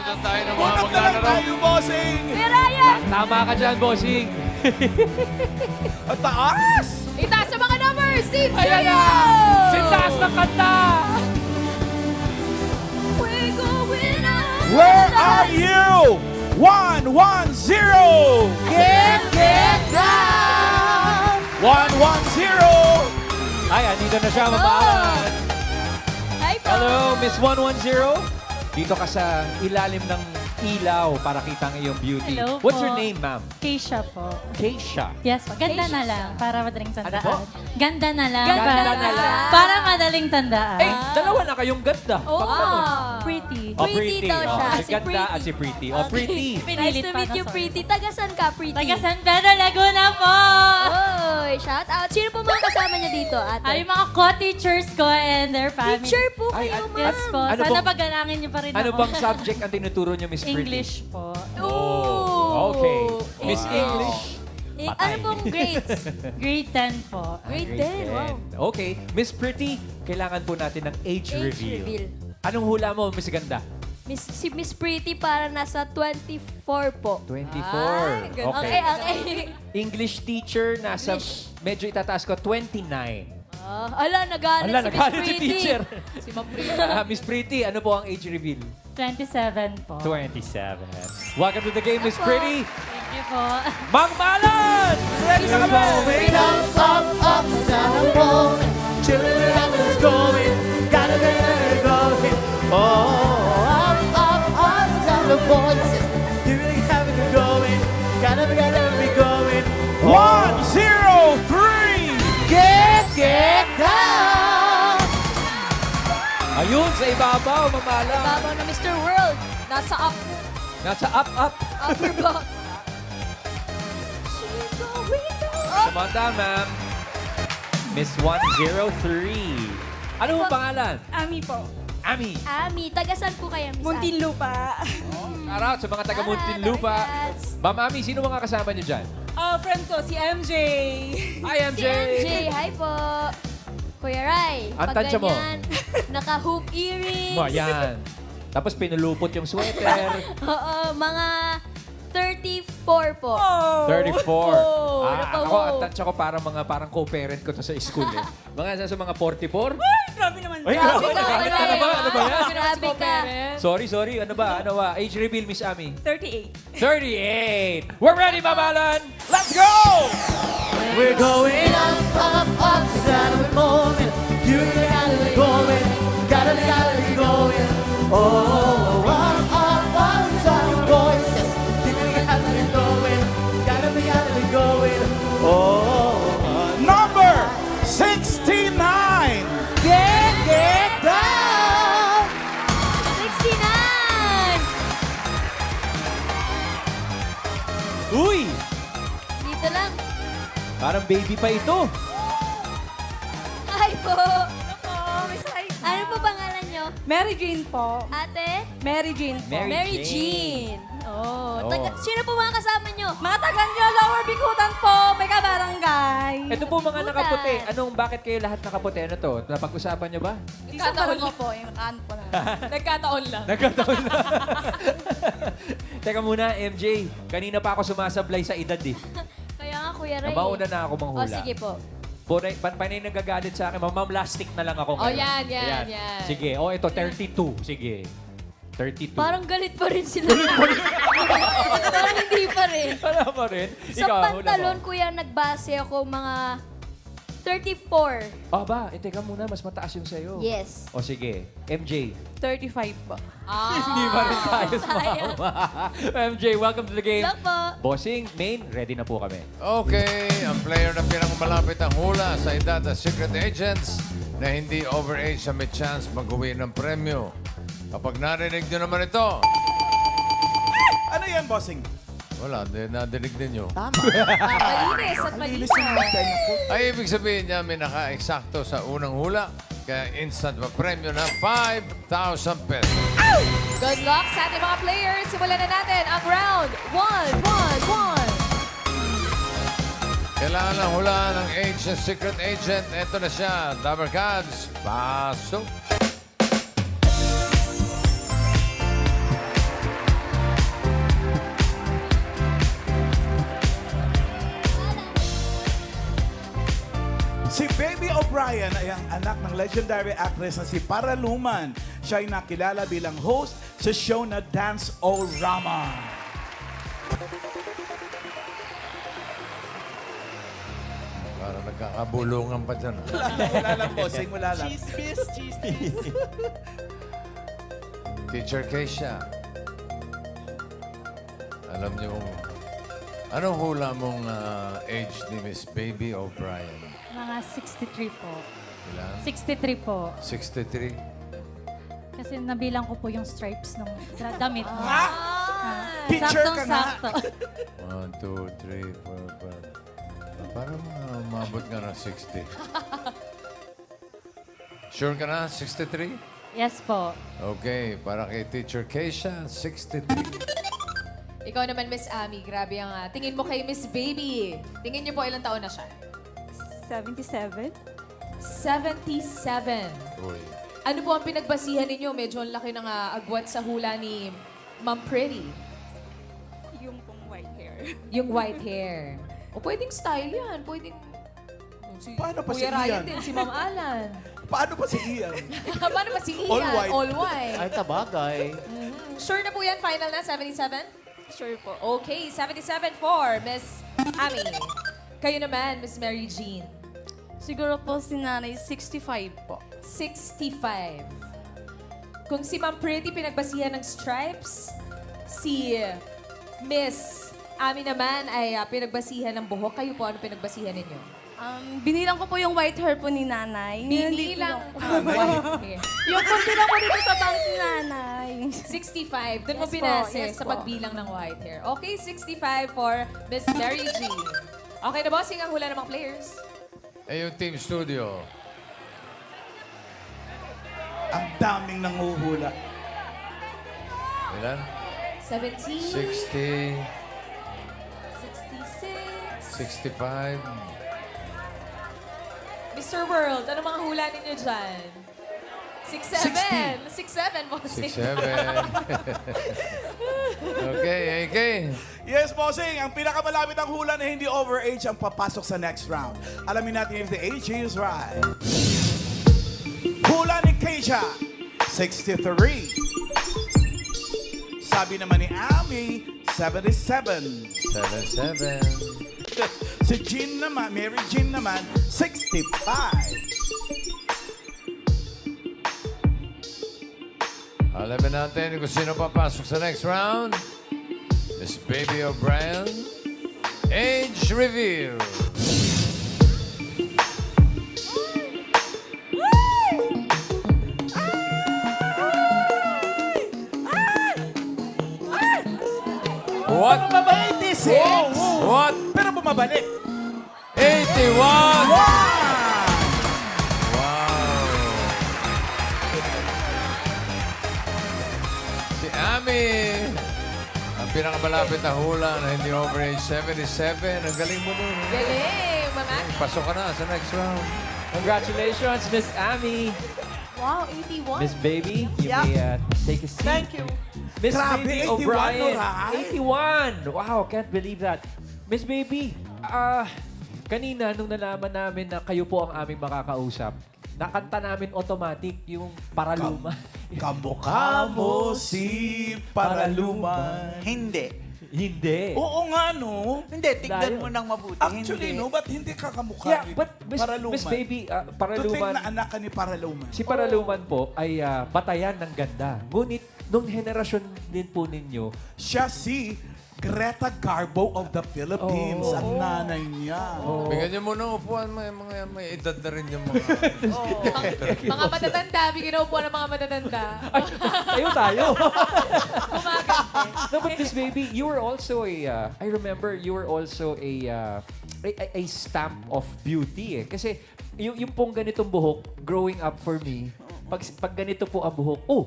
Doon tayo ng mga Punot na lang maglalaro. tayo, bossing! Kuya Ryan! Tama ka dyan, bossing. At taas! Itaas sa mga numbers, Team Ayan Seryo! na! Sintas ng kanta! We're going on! Where are you? 110! Get down! 110! Ay, andito na siya, mamaalan. Hi po! Hello, Miss 110. Dito ka sa ilalim ng ilaw para kita ang iyong beauty. Hello What's po. your name, ma'am? Keisha po. Keisha. Yes po. Ganda Keisha na lang para madaling tandaan. po? Ganda na lang. Ganda para, na lang. Para madaling tandaan. Eh, dalawa na kayong ganda. Oo. Pag ganun. Pretty. Oh, Pretty daw siya, Oh, si si ganda Pretty. at si Pretty. Oh, Okay. Pretty. Nice Pinilit to pa meet na, you, sorry. Pretty. Tagasan ka, Pretty? Taga San Pedro, Laguna po! Oy, shout out. Sino po mga kasama niya dito, ate? Ay, mga co-teachers ko and their family. Teacher po Ay, kayo, ma'am. Yes po. Ano Sana bang- pagalangin niyo pa rin Ano ako. bang subject ang tinuturo niyo, Miss Pretty? English po. Oh, okay. Miss Wow. English. Eh, Patay. ano pong grades? Grade 10 po. Grade Grade 10, wow. 10. Okay. Miss Pretty, kailangan po natin ng age, Age reveal. reveal. Anong hula mo, Miss Ganda? Si Miss Pretty para nasa 24 po. 24. Okay, Okay. okay. English teacher, nasa, English. medyo itataas ko, 29. Ala, nagalit Ala, si Miss nagalit si Pretty. teacher. Si Ma'am Pretty. Miss Pretty, ano po ang age reveal? 27 po. 27. Welcome to the game, Miss Ako. Pretty. Thank you po. Mang Malan! Ready na kami! One, zero, three! Ayun, sa ibabaw, Mang Malan. Babaw na Mr. World. Nasa Nasa up. upper box. Samanta, ma'am. Miss 103. Ano mo pangalan? Ami po. Ami. Ami, tagasan po kaya, Miss Ami? Muntinlupa. Shout out sa mga taga Muntinlupa. Congrats. Ma'am Ami, sino mga kasama niyo dyan? Friend ko, si MJ. Hi, Si MJ, hi po. Kuya Rai, Ang pag tansya mo. ganyan, naka-hoop earrings. Mo, yan. Tapos pinulupot yung sweater. Oo, mga 34 po. Oh. 34. Oh, Ako, wow. ang tansya ko parang co-parent ko to sa school eh. Mga sa mga 44? Ay, grabe naman. Ay, Grabe grabe. ka, Ano ba? Ano ba yan? Grabe ka. Sorry. Ano ba? Age reveal, Miss Ami. 38. 38. We're ready, Mamalan. Let's go! We're going up, down we're moving. You gotta be going, gotta be going. Oh, up, down your voices. You gotta be going, gotta be going. Oh, Number 69! get down. 69! Uy! Dito lang. Parang baby pa ito. Hi po. Oh, Miss Liza. Ano po pangalan nyo? Mary Jane po. Ate? Mary Jane po. Mary Mary Jane. Jean. Oh, Oh. sino po mga kasama nyo? Mga taga nyo, Lower Bikutan po. May kabarangay. Ito po mga Butan. nakaputi. Bakit kayo lahat nakaputi? Ano to? Napag-usapan niyo ba? Isa pa lang po, yung kaan po na. Nagkataon lang. Nagkataon na. Teka muna, MJ. Kanina pa ako sumasablay sa edad eh. Kaya nga, Kuya Ray. Mauna na ako manghula. Oh, sige po. Panay nagagalit sa akin. Mamamlastic na lang ako. Oh, ngayon. yan. Sige. Oh, ito, 32. Sige. 32. Parang galit pa rin sila. Parang hindi pa rin. Wala pa rin. Sa Ikaw, pantalon, hula mo. kuya, nagbase ako mga 34. Oh, ba? Teka muna. Mas mataas yung sa'yo. Yes. O sige. MJ. 35 po. Hindi pa rin tayo sayang. MJ, welcome to the game. Lang po. Bossing, main, ready na po kami. Okay, ang player na pinakamalapit ang hula sa edad at secret agents na hindi overage na may chance mag-uwi ng premyo. Kapag narinig nyo naman ito, Ano yan, bossing? wala, nadinig ninyo. Malinis at malinis. Ay, ibig sabihin niya, may naka-eksakto sa unang hula. Kaya instant premyo na 5,000 pesos. Good luck sa ating mga players. Simulan na natin ang round 1. Kailangan lang hulaan ng age ng secret agent. Ito na siya, Dabber Cards. Pasok. O'Brien ay ang anak ng legendary actress na si Paraluman. Siya ay nakilala bilang host sa show na Dance-O-Rama. Para nagkakabulungan pa dyan. Wala lang, bossing. Wala lang. Teacher Keisha. Alam niyo kung anong hula mong age ni Miss Baby O'Brien? Mga 63 po. Ilan? 63 po. 63? Kasi nabilang ko po yung stripes ng damit mo. Picture ka nga. Saktong-sakto. 1, 2, 3, 4, 5. Parang umabot nga ng 60. Sure ka na? 63? Yes po. Okay, para kay Teacher Keisha, 63. Ikaw naman, Miss Ami. Grabe ang tingin mo kay Miss Baby. Tingin niyo po ilang taon na siya? 77? 77. Uy. Ano po ang pinagbasihan ninyo? Medyo ang laki ng agwat sa hula ni Ma'am Pretty. Yung pong white hair. Yung white hair. O pwedeng style yan. Pwedeng... Si Paano pa si Kuya Ryan Ian? din, si Ma'am Alan. Paano pa si Ian? Paano ba si Ian? All white. All white. Ay, tabagay. Sure na po yan? Final na? 77? Sure po. Okay, 77 for Miss Ami. Kayo naman, Miss Mary Jean. Siguro po si nanay, 65 po. 65. Kung si Ma'am Pretty pinagbasihan ng stripes, si Miss Ami naman ay pinagbasihan ng buhok. Kayo po, ano pinagbasihan ninyo? Binilang ko po yung white hair po ni nanay. Binilang white hair. Yung konti lang po dito sa bangs ni nanay. 65. Doon mo Yes po, binase yes sa po. pagbilang ng white hair. Okay, 65 for Miss Mary G. Okay na, bossing ang hula ng mga players. Eh, yung Team Studio. Ang daming nanguhula. Ilan? 17, 60, 66. 65. Mr. World, ano mga hula ninyo dyan? 67. 67, bossing. 67. Okay, AK. Yes, bossing. Ang pinakamalapit ang hula na hindi overage ang papasok sa next round. Alamin natin if the age is right. Hula ni Keisha, 63. Sabi naman ni Ami, 77. 77. Si Jean naman, Mary Jean naman, 65. Alamin natin kung sino papasok sa next round. Miss Baby O'Brien. Age reveal. What? 86! What? Pero bumabalik. 81! Wow! Si Ami, ang pinakamalapit na hula na hindi over age 77. Ang galing mo nun. Galing, Mama. Pasok ka na sa next round. Congratulations, Miss Ami. Wow, 81. Miss Baby, you Yeah. may take a seat. Thank you. Miss Grabe, Baby 81 O'Brien. no, Rai? 81! Wow, can't believe that. Miss Baby, kanina nung nalaman namin na kayo po ang aming makakausap, nakanta namin automatic yung Paraluma. Kamukha mo si Paraluman. Hindi. Hindi. Oo nga, no? Hindi, tignan Layo. mo ng mabuti. Actually, hindi. no? Ba't hindi ka kamukha Yeah, ni but Paraluman? Miss Baby, To think Paraluman, na anak ka ni Paraluman. si Paraluman po ay batayan ng ganda. Ngunit, nung henerasyon din po ninyo, Siya si Greta Garbo of the Philippines. Oh. Ang nanay niya. Bigyan niyo muna upuan. May edad na rin yung mga... Mga matatanda, bigyan po ng mga matatanda. tayo. Umagante. No, but Miss Baby, you were also I remember you were also a stamp of beauty eh. Kasi yung pong ganitong buhok, growing up for me, pag ganito po ang buhok, oh,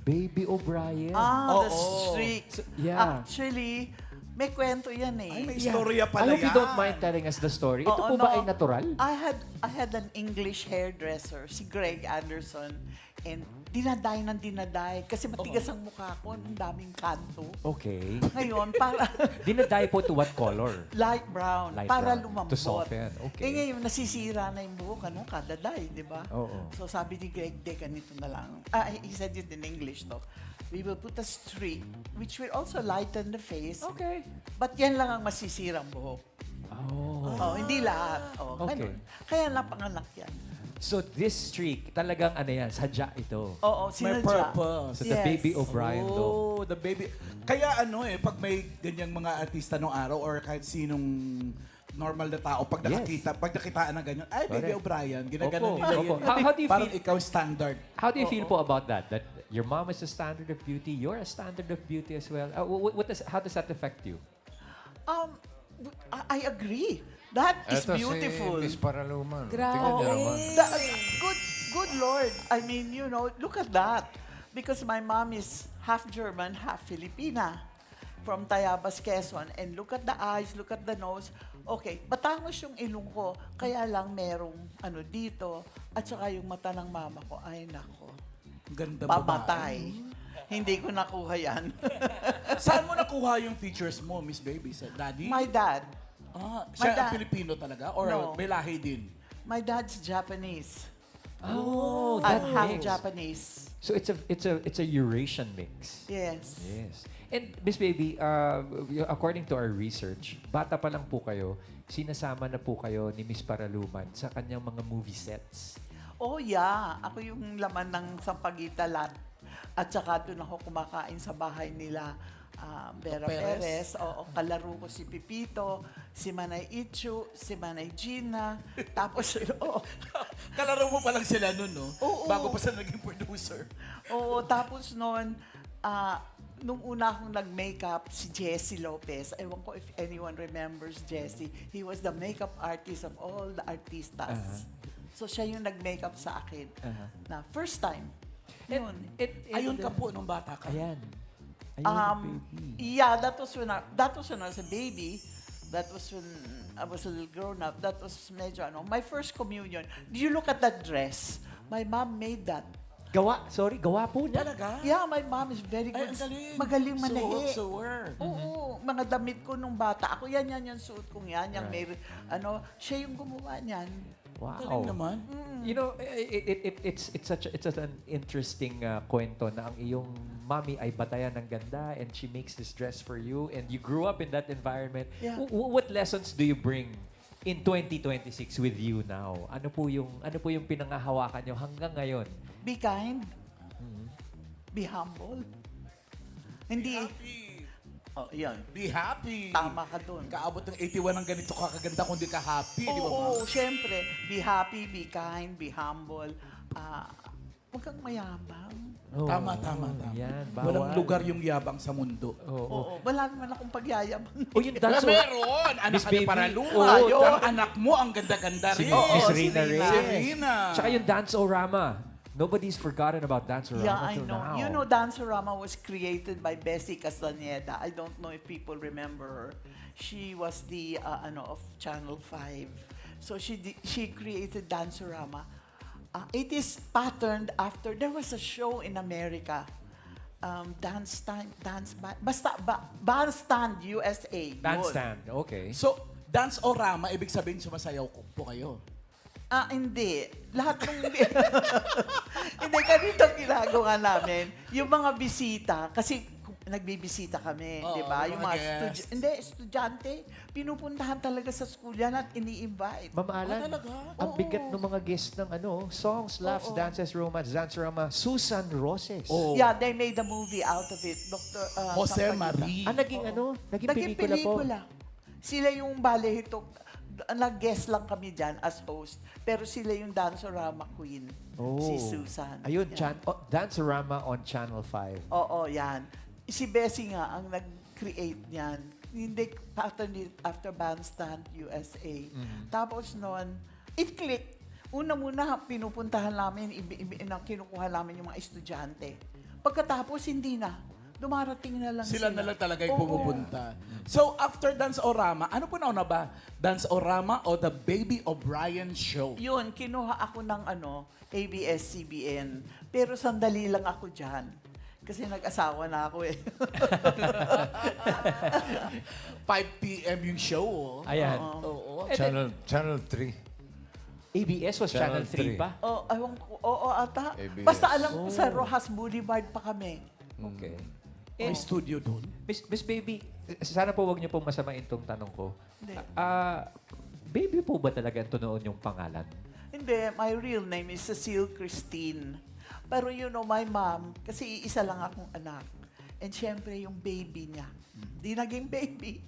Baby O'Brien. Ah, the Oo. streak. Yeah. Actually, may kwento yan eh. Ay, may Yeah. istorya I pala hope you yan. don't mind telling us the story. Ito po Oo, ba no. ay natural? I had an English hairdresser, si Greg Anderson. And dinaday ng dinaday. Kasi matigas ang mukha ko, ang daming kanto. Okay. Ngayon, para Dinadye po to what color? light brown, Light para brown. lumambot. To soften. Okay. Eh ngayon, nasisira na yung buhok, kada day, di ba? Oo. So sabi ni Greg, de, ganito na lang. He said it in English, no? We will put a streak, which will also lighten the face. Okay. But yan lang ang masisirang buhok. Oh. Hindi lahat. Okay. Ganun. Kaya napanganak yan. So this streak, talagang ano yan, sadya ito. Oo, May sinadya. purpose. So the Yes. baby O'Brien look. Oh, the baby. Kaya pag may ganyang mga artista nung araw or kahit sinong normal na tao, pag nakitaan ng ganyan, ay, Baby Correct. O'Brien, ginaganon Opo, nila opo. yun. How do you Parang feel? ikaw standard. How do you feel po about that? That your mom is a standard of beauty, you're a standard of beauty as well. How does that affect you? I agree. That is Ito beautiful. si Miss Paraluman. Grabe. Tingnan niyo naman. Good Lord. I mean, look at that. Because my mom is half German, half Filipina. From Tayabas, Quezon. And look at the eyes, look at the nose. Okay, batangos yung ilong ko. Kaya lang merong dito. At saka yung mata ng mama ko, ay nako. Ganda Pamatay. Hindi ko nakuha yan. Saan mo nakuha yung features mo, Miss Baby? Sa daddy? My dad. Siya my ang dad- Pilipino talaga? Or No. may lahi din? My dad's Japanese. Oh, At that half mix. Japanese. So it's a Eurasian mix. Yes. Yes. And Miss Baby, according to our research, bata pa lang po kayo, sinasama na po kayo ni Miss Paraluman sa kanyang mga movie sets. Oh yeah, ako yung laman ng Sampaguita Lot. At saka doon ako kumakain sa bahay nila. Vera Perez. Perez, oo, kalaro ko si Pipito, si Manay Ichu, si Manay Gina, tapos, Kalaro mo pa lang sila nun, no? Oo. Bago pa sila naging producer. tapos noon, nung una akong nag-makeup, si Jesse Lopez, ewan ko if anyone remembers Jesse, he was the makeup artist of all the artistas. So siya yung nag-makeup sa akin. Na first time. Yun. Ayun ka po nung bata ka. Ayan. Ayun, baby. Yeah, that was when I was a baby. That was when I was a little grown up. That was medyo my first communion. Do you look at that dress? My mom made that. Gawa po niya. Talaga? Yeah, my mom is very Ay, good. ang galing. Magaling manahi. Sewer. Oo, mga damit ko nung bata. Ako yan yung suot kong yan. Yung may, siya yung gumawa niyan. Wow. Galing naman. You know, it's an interesting kwento na ang iyong mommy ay batayan ng ganda and she makes this dress for you and you grew up in that environment. Yeah. What lessons do you bring in 2026 with you now? Ano po yung pinangahawakan niyo hanggang ngayon? Be kind. Be humble. Hindi. Oh, yan. Be happy. Tama ka dun. Kaabot ng 81 ng ganito kakaganda kung di ka happy, di ba, Oo, ma'am? syempre. Be happy, be kind, be humble. Huwag kang mayabang. Tama. Yan, Walang bawal. lugar yung yabang sa mundo. Oo, wala naman akong pagyayabang. Oh, yung dance. Meron! Anak Miss ka ni Baby. Paraluma. Oo, Yung anak mo, ang ganda-ganda Si rin. Miss si Rina Rina. Si Reyes. Rina. Tsaka yung Dance-O-Rama. Nobody's forgotten about Dance-O-Rama Yeah, I till know. now. You know, Dancerama was created by Bessie Castaneda. I don't know if people remember her. She was the of Channel 5. So she created Dancerama. It is patterned after there was a show in America. Bandstand USA. Yun. Bandstand, okay. So, dance o rama, ibig sabihin sumasayaw po kayo. Hindi. Lahat ng... Hindi, ganito ang ginagawa namin. Yung mga bisita, kasi nagbibisita kami, Oo, di ba? yung Yung mga mga guests. estudyante, pinupuntahan talaga sa school yan at ini-invite. Ma'am Alan, talaga? ang bigat ng mga guests ng songs, laughs, dances, romance, Dance-O-Rama, Susan Roses. Oh. Yeah, they made a movie out of it. Dr. Jose Sampaguita. Marie. Naging Naging pelikula po. pelikula. Sila yung balehito. Nag-guest lang kami dyan as host. Pero sila yung Dancerama Queen. Si Susan. Ayun, Yan. Dance-O-Rama on Channel 5. Oo, yan. Si Bessie nga ang nag-create niyan. Hindi pattern it after Bandstand USA. Tapos noon, it clicked. Una-muna, pinupuntahan namin, kinukuha namin yung mga estudyante. Pagkatapos, hindi na. Dumarating na lang Sila na lang talaga yung Oo. pumupunta. So, after Dance Orama, ano po nauna ba? Dance Orama o The Baby O'Brien Show? Yun, kinuha ako ng ABS-CBN Pero sandali lang ako dyan. Kasi nag-asawa na ako eh. 5 p.m. yung show, oh. Ayan. Oo. Channel 3. ABS was Channel Channel 3 pa? Oh, ewan ko. Oo, ata. ABS. Basta alam ko sa Rojas Boulevard pa kami. Okay. May studio doon. Miss Baby, sana po wag niyo pong masamain tong tanong ko. Hindi. Baby po ba talaga ito noon yung pangalan? Hindi, my real name is Cecile Christine. Pero you know, my mom, kasi isa lang akong anak. And syempre, yung baby niya. Di naging baby.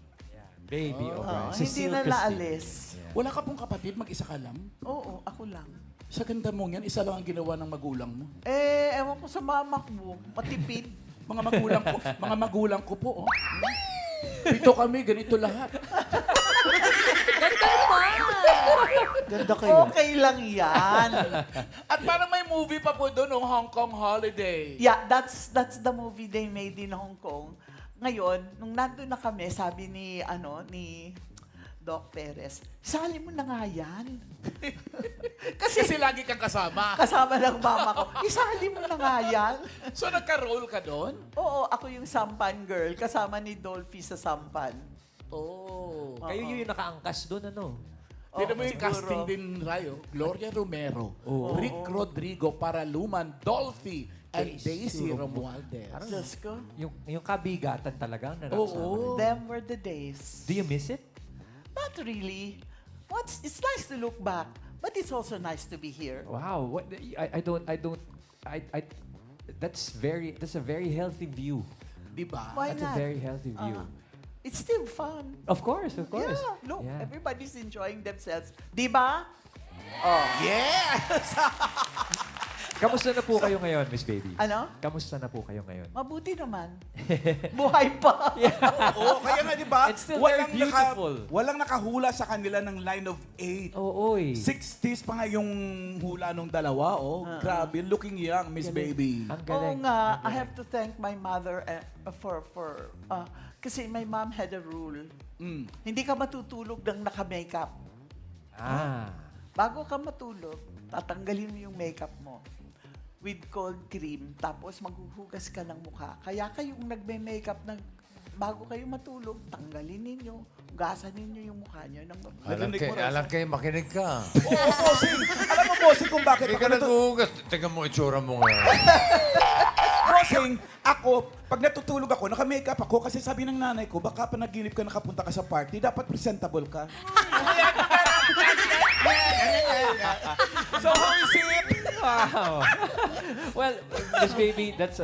Baby, Oo, okay. hindi na naalis. Wala ka pong kapatid, mag-isa ka lang? Oo, ako lang. Sa ganda mong yan, isa lang ang ginawa ng magulang mo. Eh, ewan ko sa mama ko, matipid. Mga magulang ko po, oh. Pito kami, ganito lahat. Ganda kayo. Okay lang yan. At parang may movie pa po doon, oh, Hong Kong Holiday. Yeah, that's the movie they made in Hong Kong. Ngayon, nung nandun na kami, sabi ni Doc Perez, sali mo na nga yan. Kasi lagi kang kasama. Kasama ng mama ko, isali mo na nga yan. So nagka-roll ka doon? Oo, ako yung Sampan girl, kasama ni Dolphy sa Sampan. Oh. Kayo yung nakaangkas doon, ano? Tignan mo yung siguro. casting din, Rayo. Gloria Romero, Rick Rodrigo Paraluman, Dolphy, and Daisy Romualdez. Diyos ko, Yung kabigatan talaga na Oo. them were the days. Do you miss it? Not really. It's nice to look back, but it's also nice to be here. Wow. That's a very healthy view. Diba? Why That's a not? very healthy view. It's still fun. Of course, of course. Yeah, look, Yeah. everybody's enjoying themselves. Diba? Yes! Kamusta na po kayo ngayon, Miss Baby? Ano? Kamusta na po kayo ngayon? Mabuti naman. Buhay pa. Oo, kaya nga, diba? It's still very beautiful. Walang nakahula sa kanila ng line of 8. Oo, 60s pa nga yung hula nung dalawa, oh. Grabe, looking young, Miss Baby. Ang Oo galing. nga, I have to thank my mother kasi my mom had a rule. Mm. Hindi ka matutulog ng naka-makeup. Bago ka matulog, tatanggalin mo yung makeup mo with cold cream, tapos maghuhugas ka ng mukha. Kaya kayong nagme-makeup bago kayo matulog, tanggalin ninyo, hugasan ninyo yung mukha nyo. Alam kayo, makinig ka. Oo, bossing. Alam mo, bossing, kung bakit Hindi ako ka naghuhugas. Tingnan mo, itsura mo ngayon. Bossing, ako, pag natutulog ako, naka-makeup ako kasi sabi ng nanay ko, baka panaginip ka nakapunta ka sa party, dapat presentable ka. So, how is it? Wow. Well, Miss Baby, that's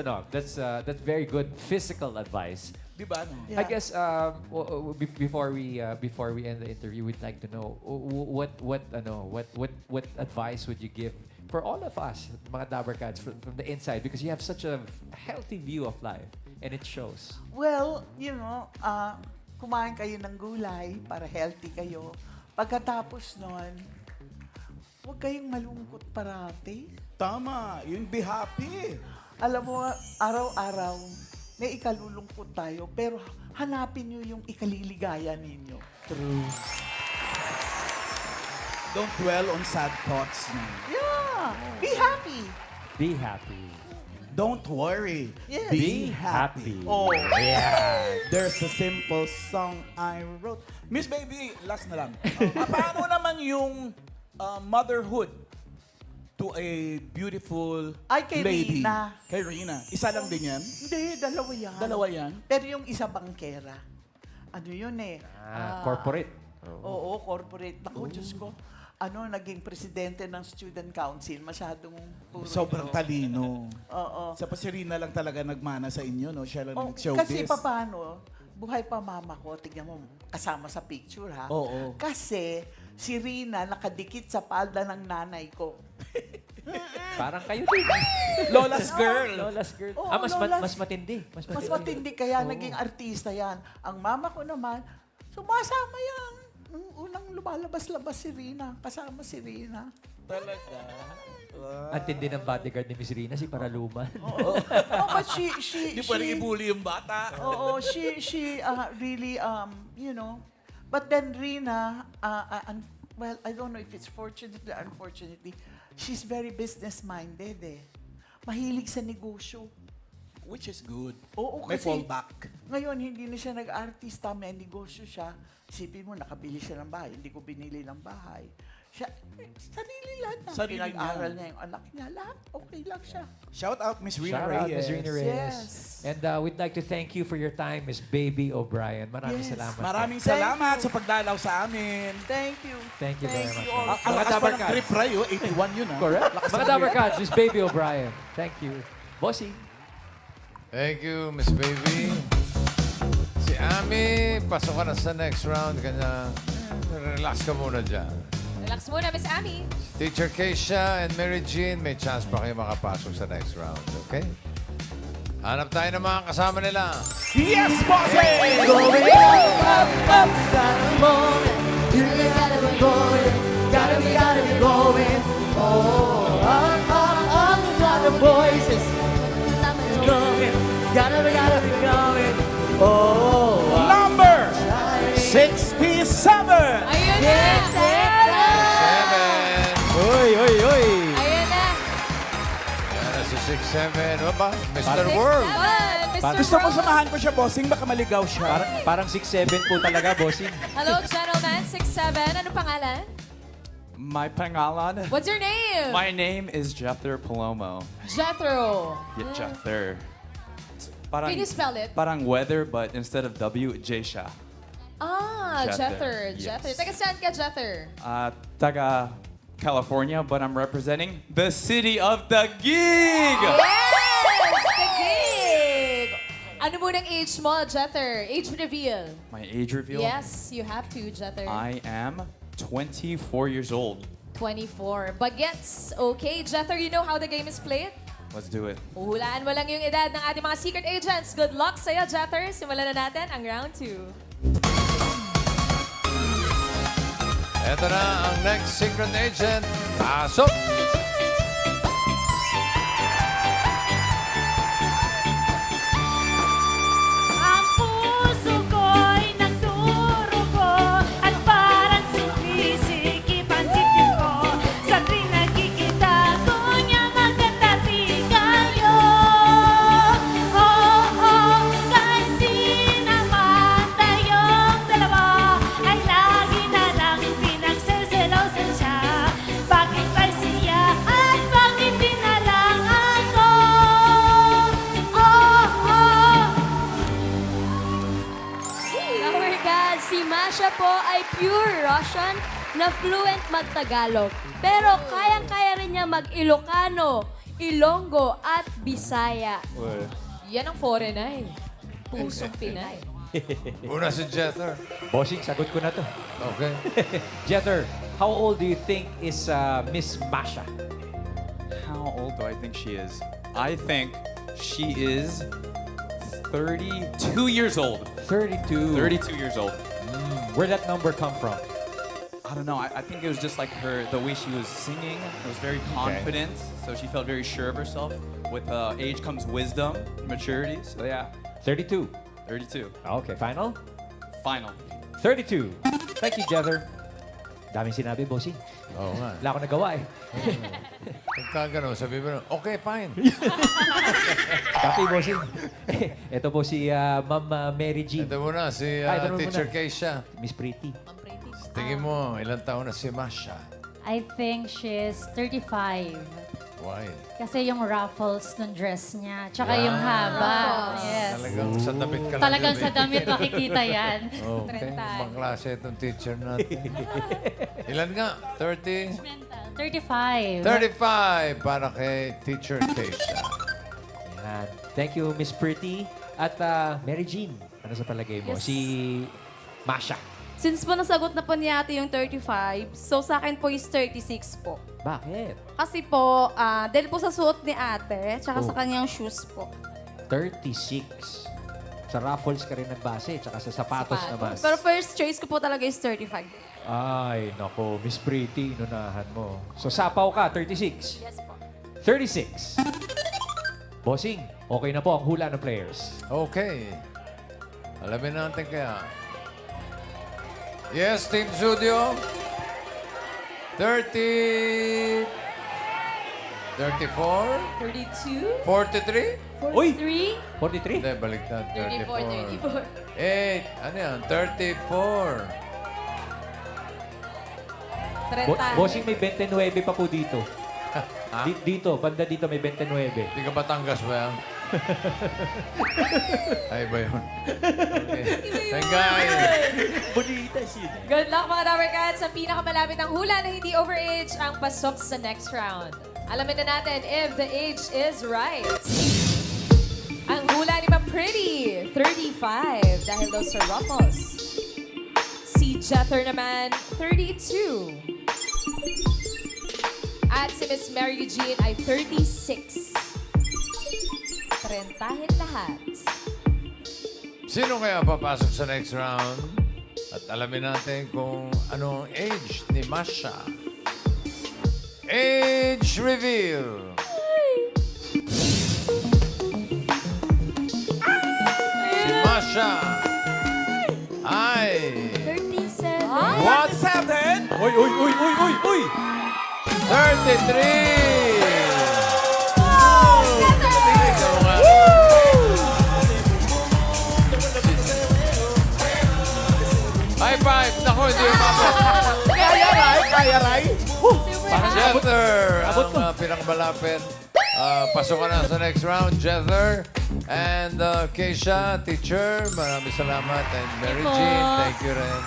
very good physical advice. Di ba, no? Yeah. I guess before we end the interview, we'd like to know what advice would you give for all of us, mga Dabbercats, from the inside, because you have such a healthy view of life and it shows. Well, kumain kayo ng gulay para healthy kayo. Pagkatapos nun, huwag kayong malungkot parati. Tama, yun, be happy. Alam mo, araw-araw, may ikalulungkot tayo, pero hanapin nyo yung ikaliligaya ninyo. True. Don't dwell on sad thoughts, man. Yeah! Be happy! Be happy. Don't worry. Yes. Be happy. Oh. Yeah. There's a simple song I wrote. Miss Baby, last na lang. Paano naman yung motherhood to a beautiful Ay, kay lady? Rina. Kay Rina. Isa lang din yan? Hindi, dalawa yan. Dalawa yan? Pero yung isa bangkera. Ano yun eh? Corporate. Oo, corporate. Naku, Diyos ko. Naging presidente ng student council. Masyadong puro. Sobrang talino. Oo. Sa pa si Rina lang talaga nagmana sa inyo, no? Siya lang Oh, nag-showbiz. kasi paano, buhay pa mama ko, tignan mo, kasama sa picture ha. Oo. Kasi si Rina nakadikit sa palda ng nanay ko. Parang kayo din. Lola's girl. Lola's girl. Oo, mas matindi. Mas matindi kaya naging artista yan. Ang mama ko naman, sumasama yan. Nung unang lumalabas-labas si Rina, kasama si Rina. Talaga. Ang tindi ng bodyguard ni Miss Rina, si Paraluman. Oh, but she Hindi pwedeng ibuli yung bata. Oo, she really, but then Rina, well, I don't know if it's fortunately or unfortunately, she's very business-minded eh. mahilig sa negosyo. Which is good. Oo, May kasi fallback. ngayon hindi na siya nag-artista, may negosyo siya. Isipin mo, nakabili siya ng bahay. Hindi ko binili ng bahay. Siya, sarili lang. Sarili Pinag-aral niya. niya yung anak niya. Lahat, okay lang siya. Shout out Miss Rina Shout Reyes. out, Ms. Rina Reyes. Yes. And we'd like to thank you for your time, Miss Baby O'Brien. Maraming Yes. salamat. Maraming Thank salamat you. sa pagdalaw sa amin. Thank you. Thank you very much. all. Ang Mga lakas pa Dabar ng Cats. trip Ray, 81 yun ha. Correct. Lakas Mga ng Dabar trip. Cats, Miss Baby O'Brien. Thank you. Bossing. Thank you, Miss Baby. Si Ami, pasok ka na sa next round. Kanya, relax ka muna dyan. Relax muna, Miss Ami. Teacher Keisha and Mary Jean, may chance pa kayo makapasok sa next round, okay? Hanap tayo ng mga kasama nila. Yes, bossing! Going up, up, that moment. You gotta be going, gotta be going. Oh, up, got the voices. Going, gotta be going. Oh, Number 67! Ayun na! 7. Oy, oy, oy. Ayun na! Yan na si 6-7. Ano ba? Mr. World. 6-7, Mr. Gusto mo World. samahan ko siya, bossing? Baka maligaw siya. Parang 6'7 po talaga, Bossing. Hello, gentlemen. 6'7. Ano pangalan? My pangalan? What's your name? My name is Jether Palomo. Jethro. Yeah, Jether. Parang, Can you spell it? Parang weather, but instead of W, J siya. Ah, Jether. Jether, Jether. yes. Taga saan ka, Jether? Taga California, but I'm representing the city of the gig! Yes! The gig! Ano munang age mo, Jether? Age reveal. My age reveal? Yes, you have to, Jether. I am 24 years old. 24. Bagets. Okay, Jether, you know how the game is played? Let's do it. Uhulaan mo lang yung edad ng ating mga secret agents. Good luck sa'yo, Jether. Simulan na natin ang round 2. Ito na ang next secret agent. Pasok! Ang puso ko'y nagdurugo at parang sumisikip ang dibdib ko. Sa tuwing nakikita ko niya magkatabi kayo. Kahit di naman tayong dalawa ay lagi na lang pinagseselosan siya. Bakit ba siya at bakit di na lang ako? Our God, si Masha po ay pure Russian na fluent mag-Tagalog. Pero kayang-kaya rin niya mag-Ilocano, Ilonggo at Bisaya. Yan ang foreigner. Pusong Pinay. Una si Jether. Bossing, sagot ko na to. Okay. Jether, how old do you think is Miss Masha? How old do I think she is? I think she is 32 years old. 32. 32 years old. Where'd that number come from? I don't know. I think it was just like the way she was singing. It was very confident. So she felt very sure of herself. With age comes wisdom, maturity. So yeah, 32. 32. Okay, final? Final. 32. Thank you, Jether. Daming sinabi, Bossing. Oo nga. Wala akong nagawa eh. Pagka gano'n, sabi mo, okay, fine. Copy, Bossing. Ito po si Ma'am Mary Jean. Ito muna, si Ito naman Teacher muna. Keisha. Miss Pretty. Tingin mo, ilang taon na si Masha? I think she's 35. Why? Kasi yung ruffles ng dress niya, tsaka yung haba. Yes. Talagang sa damit ka lang. Talagang yun, sa eh. damit makikita yan. Okay, ibang klase itong teacher natin. Ilan nga? 30? 35. 35 para kay Teacher Keisha. Yan. Thank you, Miss Pretty. At Mary Jean, ano sa palagay mo? Yes. Si Masha. Since po nasagot na po ni ate yung 35, so sa akin po is 36 po. Bakit? Kasi po, dahil po sa suot ni ate, tsaka sa Oh. kanyang shoes po. 36. Sa raffles ka rin nagbase, tsaka sa sapatos naman. Pero first choice ko po talaga is 35. Ay, nako, Miss Pretty, inunahan mo. So, sapaw ka, 36. Yes po. 36. Bossing, okay na po ang hula ng players. Okay. Alamin natin kaya. Yes, Team Studio. 30. 34? 32? 43? Uy! 3, 43? Hindi, baliktad. 34. 8. Ano yan? 34. 30. Bossing, may 29 pa po dito. Dito, banda dito may 29. Hindi ka Batangas ba yan? Ay ba yun? Okay. Thank God. Bonita siya. Good luck mga Dabber Cats. Ang pinakamalapit ng hula na hindi overage ang pasok sa next round. Alamin na natin if the age is right. Ang hula ni Ma'am Pretty, 35 dahil daw sa ruffles. Si Jether naman, 32. At si Miss Mary Jean ay 36. Trentahin lahat. Sino kaya papasok sa next round? At alamin natin kung anong age ni Masha. Age reveal. Si Masha ay 37. what? 7? Uy, uy, uy, uy, uy, uy! 33! Ikaw nga. High five! Naku, hindi umabot. Kaya, Ray? Kaya, Ray? Jether, ang pinakamalapit. Pasok ka na sa next round, Jether. And Keisha, teacher, maraming salamat. And Mary po. Jean, thank you rin.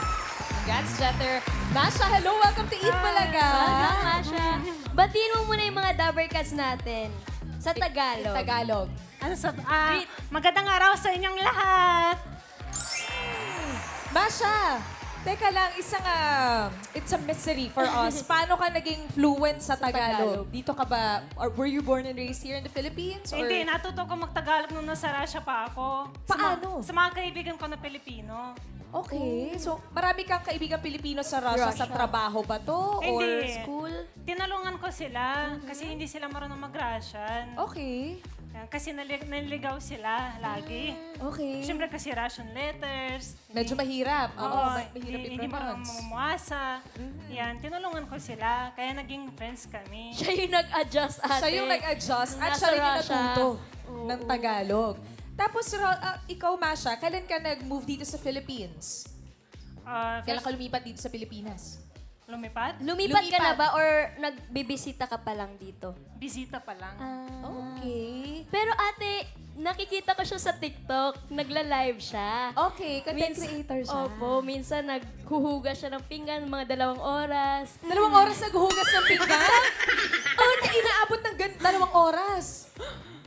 Congrats, Jether. Masha, hello. Welcome to Eat Bulaga. Welcome, Masha. Batiin mo muna yung mga Dabber Cats natin sa Tagalog. Tagalog. Ano sa, magandang araw sa inyong lahat. Masha, teka lang, isang, it's a mystery for us. Paano ka naging fluent sa Tagalog? Dito ka ba, or were you born and raised here in the Philippines? Or? Hindi, natuto ko magtagalog nung nasa Russia pa ako. Paano? Sa mga kaibigan ko na Pilipino. Okay. So, marami kang kaibigang Pilipino sa Russia. Sa trabaho ba to? Or Hindi. school? Tinalungan ko sila kasi hindi sila marunong mag-Russian. Okay. Kasi naliligaw sila lagi. Okay. Siyempre kasi Russian letters. Medyo mahirap. Oo, mahirap hindi marunong i-pronounce. mamumasa. Yan, tinulungan ko sila. Kaya naging friends kami. Siya yung nag-adjust, ate. Siya yung nag-adjust at Nasa siya rin yung Russia. natuto ng Tagalog. Tapos, ikaw, Masha, kailan ka nag-move dito sa Philippines? Kailan ka lumipat dito sa Pilipinas? Lumipat? Lumipat ka Lumipat. na ba or nagbibisita ka pa lang dito? Bisita pa lang. Okay. Pero ate, nakikita ko siya sa TikTok. Nagla-live siya. Okay, content creator siya. Opo, minsan naghuhugas siya ng pinggan, mga 2 oras. 2 oras naghuhugas ng pinggan? Oh, inaabot ng 2 oras.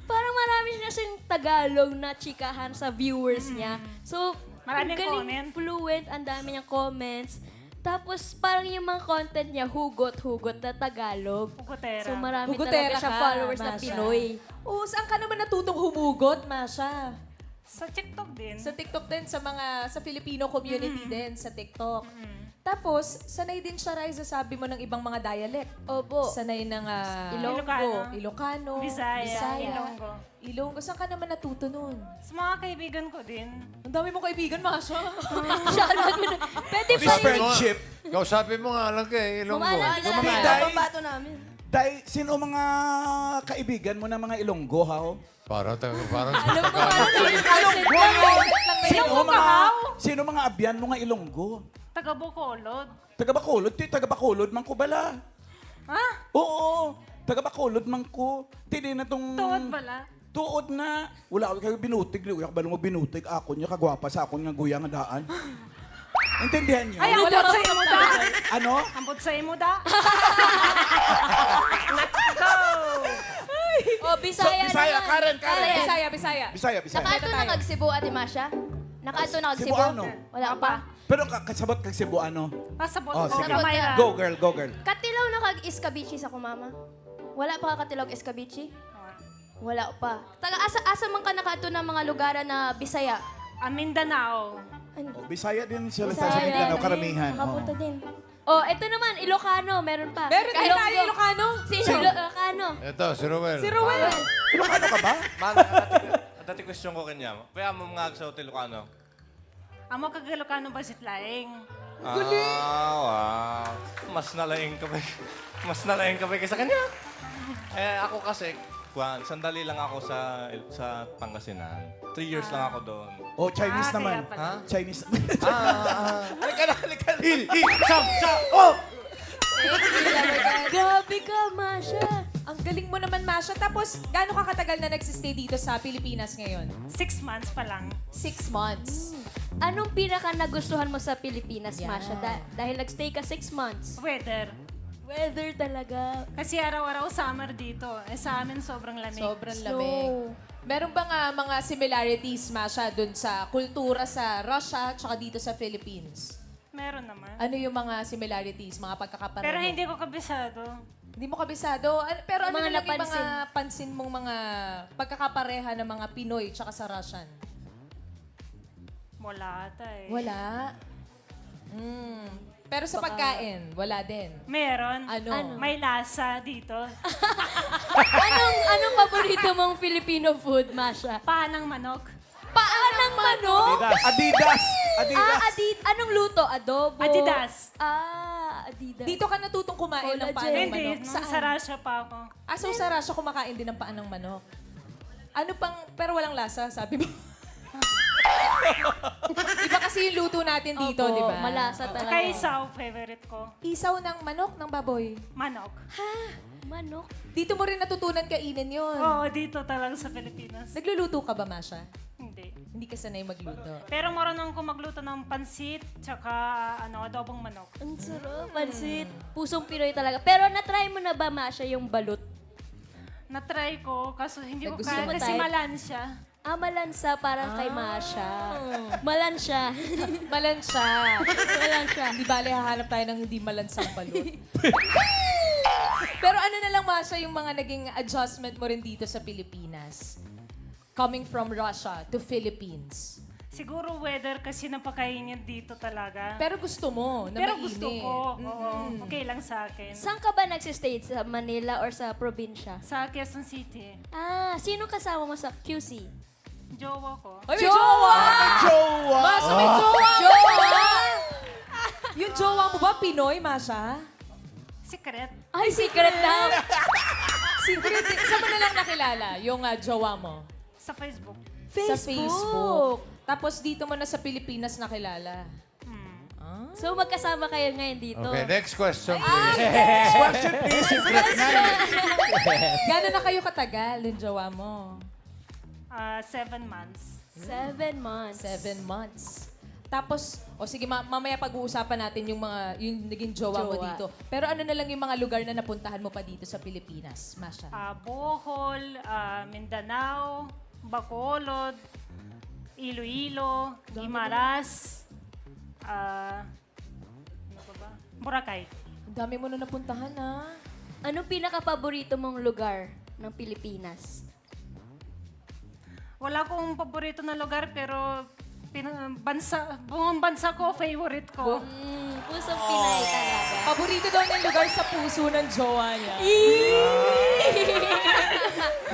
Parang marami siya siyang Tagalog na chikahan sa viewers niya. So, Maraming ang galing comment. fluent, ang dami niyang comments. Tapos, parang yung mga content niya, hugot-hugot na Tagalog. Pugotera. So, marami Hugotera talaga siya ka, followers na Masha. Pinoy. Oh, saan ka naman natutong humugot, Masha? Sa TikTok din. Sa TikTok din, sa Filipino community din, sa TikTok. Tapos, sanay din siya, Riza, sabi mo ng ibang mga dialect. Opo. Sanay ng Ilonggo. Ilocano, Bisaya, Ilonggo. Ilonggo. Saan ka naman natuto nun? Sa mga kaibigan ko din. Ang dami mong kaibigan, Masha. Pwede This pa rin. friendship. Kausapin mo nga lang kay Ilonggo. Kumalan din Lumamay. namin. Pambato namin. Dahil, sino mga kaibigan mo na mga Ilonggo, ha? Parang Alam mo, parang naman Sino mga abyan mo nga Ilonggo? Taga Bacolod. Taga Bacolod, taga Bacolod, man ko bala. Ha? Oo, taga Bacolod, man ko. Tili na tong... Tuod bala? Tuod na. Wala ako kayo binutig. Uyak ba nung binutig? Ako niya, kagwapa sa akong nga guyang nga daan. Intindihan niyo? Ay, ambot sa imo da. Ano? Ambot sa imo da. Oh, Bisaya Bisaya, naman. Karen. Bisaya, Bisaya. Bisaya. Nakaato na kag Cebu, Ate Masha? Nakaato na kag Cebu? Cebuano. Wala pa. Pero kasabot kag Cebuano. Pasabot Oh, ko. sige. Gamay ra. Go girl, go girl. Katilaw na kag Iskabichi sa kumama? Wala pa ka katilaw Iskabichi? Wala pa. Taga asa man ka nakaato ng mga lugar na Bisaya? Mindanao. Oh, Bisaya din sila sa Bisaya Mindanao, din. karamihan. Nakapunta din. Oh, ito naman, Ilocano, meron pa. Meron din tayo Ilocano. Sino? Ilocano. Ito, si Ruel. Si Ruel. Ilocano ka ba? Man, dati question ko kanya. Kaya mo mga sa Hotel Lucano? Amo kag Ilocano ba sitlaing? Wow. Mas nalaing ka ba? Mas nalaing ka ba kaysa kanya? Ako kasi, sandali lang ako sa Pangasinan. 3 years lang ako doon. Oh, Chinese Ah, naman. kaya pala. Ha? Chinese. Halika na, halika na. Oh! Grabe ka, Masha. Ang galing mo naman, Masha. Tapos, gaano ka katagal na nagsistay dito sa Pilipinas ngayon? 6 months pa lang. 6 months. Anong pinaka nagustuhan mo sa Pilipinas, Yan. Masha? Dahil nagstay ka 6 months. Weather. Weather talaga. Kasi araw-araw summer dito. Sa amin sobrang lamig. Sobrang lamig. Meron ba nga mga similarities, Masha, dun sa kultura sa Russia tsaka dito sa Philippines? Meron naman. Ano yung mga similarities, mga pagkakapareho? Pero hindi ko kabisado. Hindi mo kabisado. Pero ano Mga na lang yung napansin. mga pansin mong mga pagkakapareha ng mga Pinoy tsaka sa Russian? Wala ata eh. Wala. Pero sa pagkain, wala din. Meron. Ano? May lasa dito. Anong paborito mong Filipino food, Masha? Paanang manok. Paanang manok? Adidas! Anong luto? Adobo? Adidas. Adidas. Dito ka natutong kumain ng Collagen. paan ng Hindi, manok. nung sa Russia pa ako. So sa Russia kumakain din ng paan ng manok. Ano pang, pero walang lasa, sabi mo. Iba kasi yung luto natin dito, Opo, di ba? malasa talaga. Kaya isaw, favorite ko. Isaw ng manok, ng baboy. Manok. Manok? Dito mo rin natutunan kainin yun. Oo, dito talaga sa Pilipinas. Nagluluto ka ba, Masha? Hindi. Hindi ka sanay magluto. Pero marunong ko magluto ng pansit, tsaka adobong manok. Ang sarap. Pansit. Pusong Pinoy talaga. Pero na-try mo na ba, Masha, yung balut? Na-try ko, kaso hindi ko Gusto kaya mo kasi type? malansya. Malansa parang kay Masha. Malansya. Malansya. Malansya. Hindi bale hahanap tayo ng hindi malansang balut. Pero ano na lang, Masha, yung mga naging adjustment mo rin dito sa Pilipinas? Coming from Russia to Philippines. Siguro weather kasi napakainit dito talaga. Pero gusto mo na Pero mainit. gusto ko. Oo, okay lang sa akin. Saan ka ba nagsistay? Sa Manila or sa probinsya? Sa Quezon City, Sino kasama mo sa QC? jowa ko. Ay, may jowa! Jowa! Masha, may jowa! Jowa! Yung jowa mo ba, Pinoy, Masha? Secret. Ay, secret daw. Secret. Saan mo na lang nakilala yung jowa mo? Sa Facebook. Sa Facebook. Tapos dito mo na sa Pilipinas nakilala. So, magkasama kayo ngayon dito. Okay, next question, please. Question please, secret na. Gano'n na kayo katagal yung jowa mo? 7 months. 7 months. 7 months. Tapos, sige, mamaya pag-uusapan natin yung naging jowa mo Jowa. dito. Pero ano na lang yung mga lugar na napuntahan mo pa dito sa Pilipinas, Masha? Bohol, Mindanao, Bacolod, Iloilo, Guimaras, ano pa ba? Boracay. Ang dami mo na napuntahan, ha? Anong pinaka-paborito mong lugar ng Pilipinas? Wala akong paborito na lugar pero buong bansa ko, favorite ko. Pusong Pinay talaga. Paborito daw ng lugar sa puso ng jowa niya.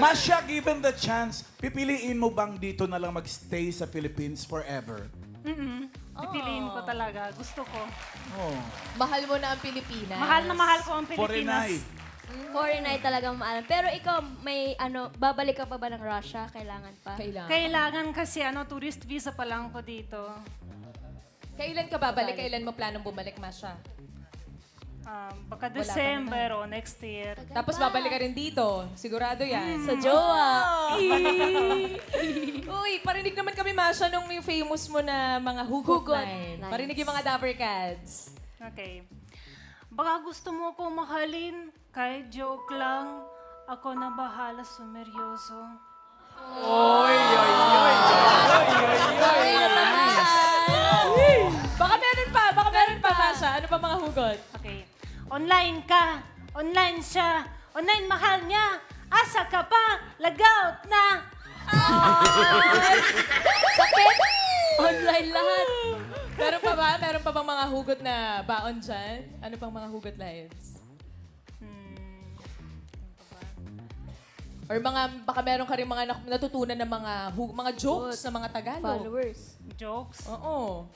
Masha, given the chance, pipiliin mo bang dito na lang magstay sa Philippines forever? Pipiliin ko talaga. Gusto ko. Oh. Mahal mo na ang Pilipinas. Mahal na mahal ko ang Foreignay. Pilipinas. Foreign ay talagang maalam. Pero ikaw, babalik ka pa ba ng Russia? Kailangan pa? Kailangan. Kailangan kasi tourist visa pa lang ko dito. Kailan ka babalik? Kailan mo planong bumalik, Masha? Baka Wala pa December o next year. Tapos babalik ka rin dito. Sigurado yan. Sa jowa. Uy, parinig naman kami, Masha, nung yung famous mo na mga hugot Hugot line. lines. Parinig yung mga Dapper Cats. Okay. Baka gusto mo ko mahalin, kahit joke lang, ako na bahala sumeryoso. Baka meron pa, Masha. Ano pa mga hugot? Okay. Online ka, online siya, online mahal niya, asa ka pa, lagout na. Sakit! Online lahat. Meron pa ba? Meron pa bang mga hugot na baon dyan? Ano pang mga hugot lines? Or baka meron ka rin mga natutunan ng mga jokes na mga Tagalog. Followers. Jokes? Oo.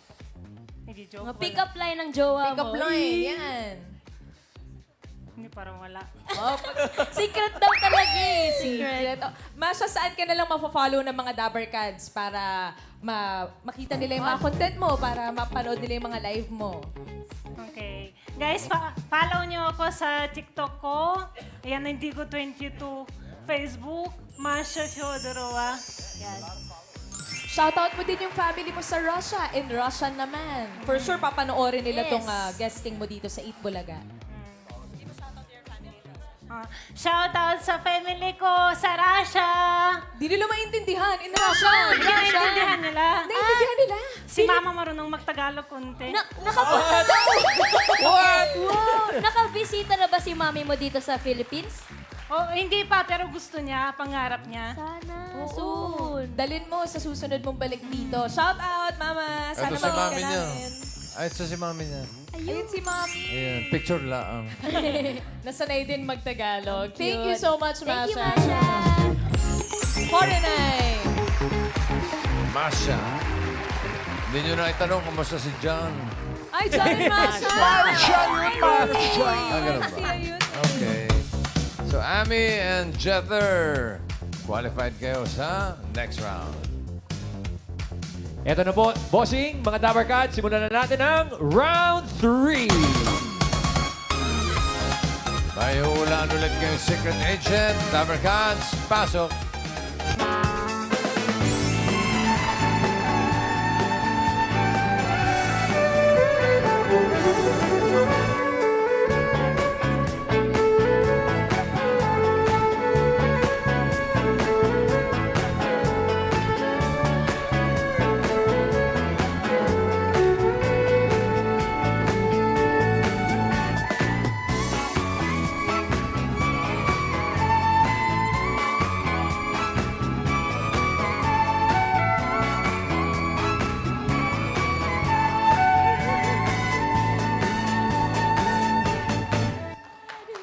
Hindi joke. Mga pick-up line ng jowa Pick up mo. line, yan. Hindi, parang wala. Oh, Secret daw talaga eh. Secret. Secret. Masya, saan ka na lang mapafollow ng mga Dabber Cats para makita nila yung mga content mo, para mapanood nila yung mga live mo? Okay. Guys, follow nyo ako sa TikTok ko. Ayan, hindi ko 22. Facebook, Masha Fyodorova. Yan. Shoutout mo din yung family mo sa Russia. In Russian naman. For sure, papanoorin nila Yes. tong guesting mo dito sa Eat Bulaga. Shout out sa family ko sa Russia. Di nila maintindihan. In Russian. Hindi naiintindihan nila. Naiintindihan nila. Si Mama marunong magtagalog konti. Nakabisita na ba si mami mo dito sa Philippines? Oh, hindi pa, pero gusto niya, pangarap niya. Sana. Oo. Soon. Dalin mo sa susunod mong balik dito. Shout out, Mama. Sana Ito si mabalik ka mami niya. namin. Ay, ito si mami niya. Ayun si Mami. Ayan, picture lang. Nasanay din magtagalog. Thank Cute. you so much, Masha. Thank you, Masha. 49. Masha. Hindi nyo na itanong kumusta si John. Ay, John and Masha. Ganun ba? Sila yun. Okay. So, Ami and Jether, qualified kayo sa next round. Eto na po, bossing, mga Dabber Cats, simulan na natin ang round 3. Mahihulaan ulit kayong secret agent. Dabber Cats, pasok.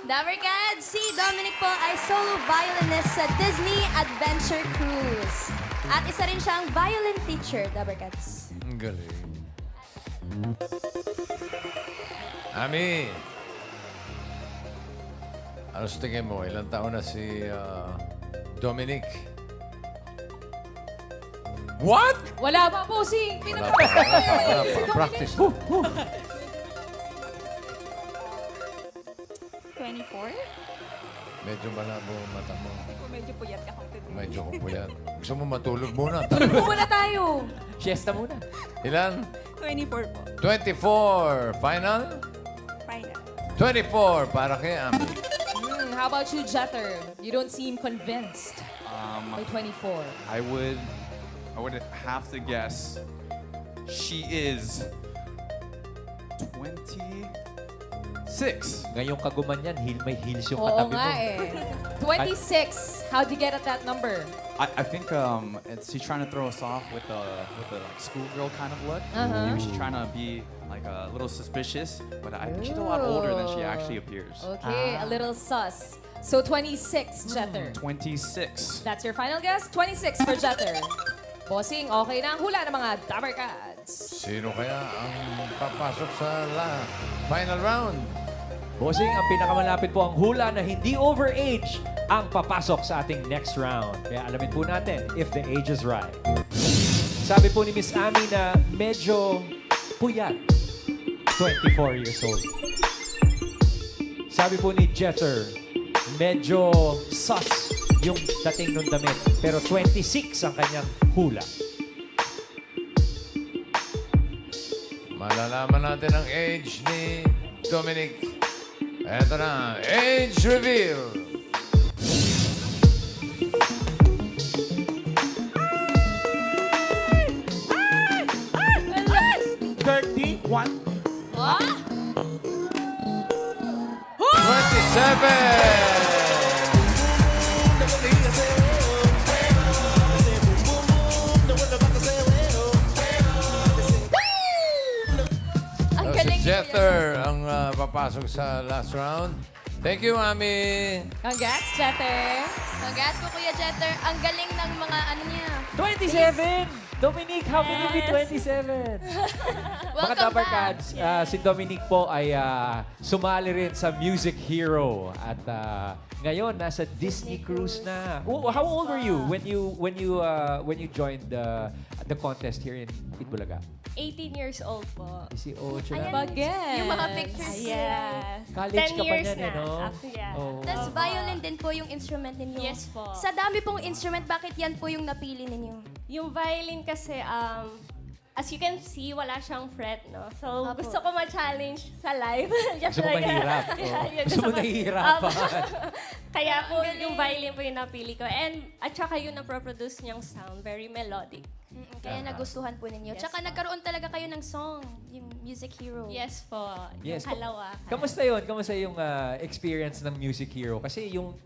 Dabber Cats, si Dominic po ay solo violinist sa Disney Adventure Cruise. At isa rin siyang violin teacher, Dabber Cats. Ang galing. Ami, ano sa tingin mo? Ilang taon na si Dominic? What? Wala pa, bossing. Wala pa, wala pa. Practice. 24? Medyo malabo ang mata mo. Medyo puyat ako. Medyo kupuyat. Gusto mo matulog muna? Muna tayo. Siesta muna. Ilan? 24 po. 24. Final? Final. 24 para kay Ami. How about you, Jether? You don't seem convinced by 24. I would have to guess she is 26. Ngayong kaguman yan, may heels yung Oo katabi mo. nga eh. 26. How'd you get at that number? I think she's trying to throw us off with the like schoolgirl kind of look. Uh-huh. Maybe she's trying to be like a little suspicious, but I think she's a lot older than she actually appears. Okay, a little sus. So 26, Jether. 26. That's your final guess? 26 for Jether. Bossing, okay na ang hula ng mga Dabber Cats. Sino kaya ang papasok sa final round? Bossing, ang pinakamalapit po ang hula na hindi overage ang papasok sa ating next round. Kaya alamin po natin if the age is right. Sabi po ni Miss Ami na medyo puyat. 24 years old. Sabi po ni Jether, medyo sus yung dating ng damit. Pero 26 ang kanyang hula. Malalaman natin ang age ni Dominic. Eto na, age reveal. One. 27. Ang Si galing Jether ang papasok sa last round. Thank you, Ami. Congrats, Jether. Congrats po, Kuya Jeter. Ang galing ng mga ano niya. 27! Dominic, how can you be 27? Mga Welcome Dapper back. Cats, si Dominic po ay sumali rin sa Music Hero at ngayon nasa Disney Cruise na. How old were you when you joined the contest here in Bulaga? 18 years old po. Si Ocho. Ayan, Bagets. yung mga pictures. Yes. College 10 ka pa years niyan, na. no? Actually, yeah. Oh. Tapos violin din po yung instrument ninyo. Yes po. Sa dami pong instrument, bakit yan po yung napili ninyo? Yung violin kasi, as you can see, wala siyang fret, no? So, Apo. gusto ko ma-challenge sa live. Just Gusto mo like- mahirap? Yeah, Oh. yun, Gusto mo ko- nahihirapan? Kaya po, yung violin po yung napili ko. And, at saka yung naproproduce niyang sound, very melodic. Kaya nagustuhan po ninyo. Yes, Tsaka po. nagkaroon talaga kayo ng song, yung Music Hero. Yes po. Yes. Yung halawa. Kamusta yun? Kamusta yung experience ng Music Hero? Kasi yung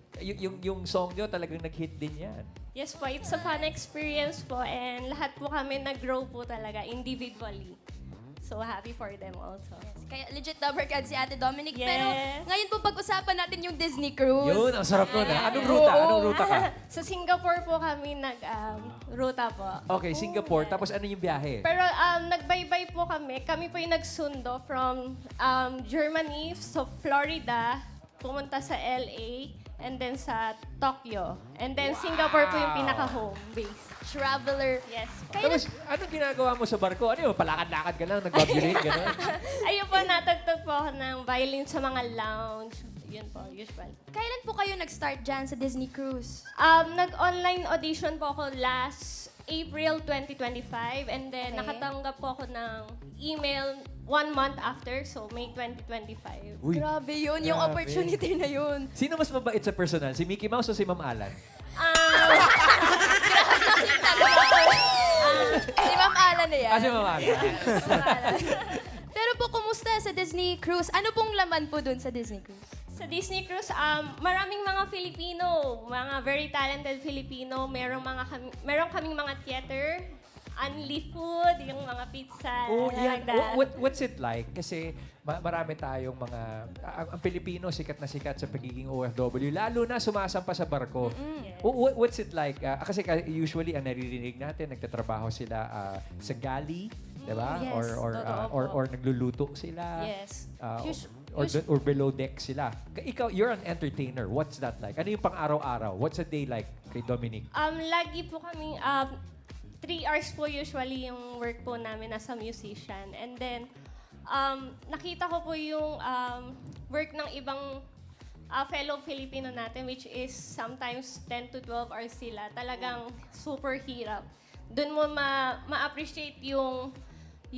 song nyo talagang nag-hit din yan. Yes po, it's a fun experience po. And lahat po kami nag-grow po talaga individually. So, happy for them also. Kaya legit Dapper Cats si Ate Dominic. Yes. Pero ngayon po pag-usapan natin yung Disney Cruise. Yun, ang sarap nun. Anong ruta? Anong ruta ka? Sa Singapore po kami nag-ruta po. Okay, Singapore. Tapos ano yung biyahe? Pero nagbaybay po kami. Kami po yung nagsundo from Germany, so Florida, pumunta sa LA, and then sa Tokyo. And then Singapore po yung pinaka-home base. Traveler. Yes. Tapos, anong ginagawa mo sa barko? Ano yun? Palakad-lakad ka lang, nag-vibulate, gano'n? Ayun po, natagtog po ako ng violin sa mga lounge. Yun po, usual. Kailan po kayo nag-start dyan sa Disney Cruise? Nag-online audition po ako last April 2025 and then Okay. nakatanggap po ako ng email 1 month after, so May 2025. Uy, Grabe yun, yung Grabe. opportunity na yun. sino mas mabait sa personal? Si Mickey Mouse o si Ma'am Alan? Si Ma'am Ala na yan. Si Ma'am Alan. Pero po, kumusta sa Disney Cruise? Ano pong laman po dun sa Disney Cruise? Sa Disney Cruise, maraming mga Filipino, mga very talented Filipino. Meron kaming mga theater, unli food, yung mga pizza. Oh, like yan. that. What's it like? Kasi marami tayong mga... Ang Pilipino, sikat na sikat sa pagiging OFW. Lalo na sumasampa sa barko. What's it like? Kasi usually, ang naririnig natin, nagtatrabaho sila sa galley, di ba? Yes, totoo po. Or nagluluto sila. Yes. Or below deck sila. Ikaw, you're an entertainer. What's that like? Ano yung pang-araw-araw? What's a day like kay Dominic? Lagi po kami, 3 hours po usually yung work po namin as a musician. And then, nakita ko po yung work ng ibang fellow Filipino natin, which is sometimes 10 to 12 hours sila. Talagang super hirap. Doon mo ma-appreciate yung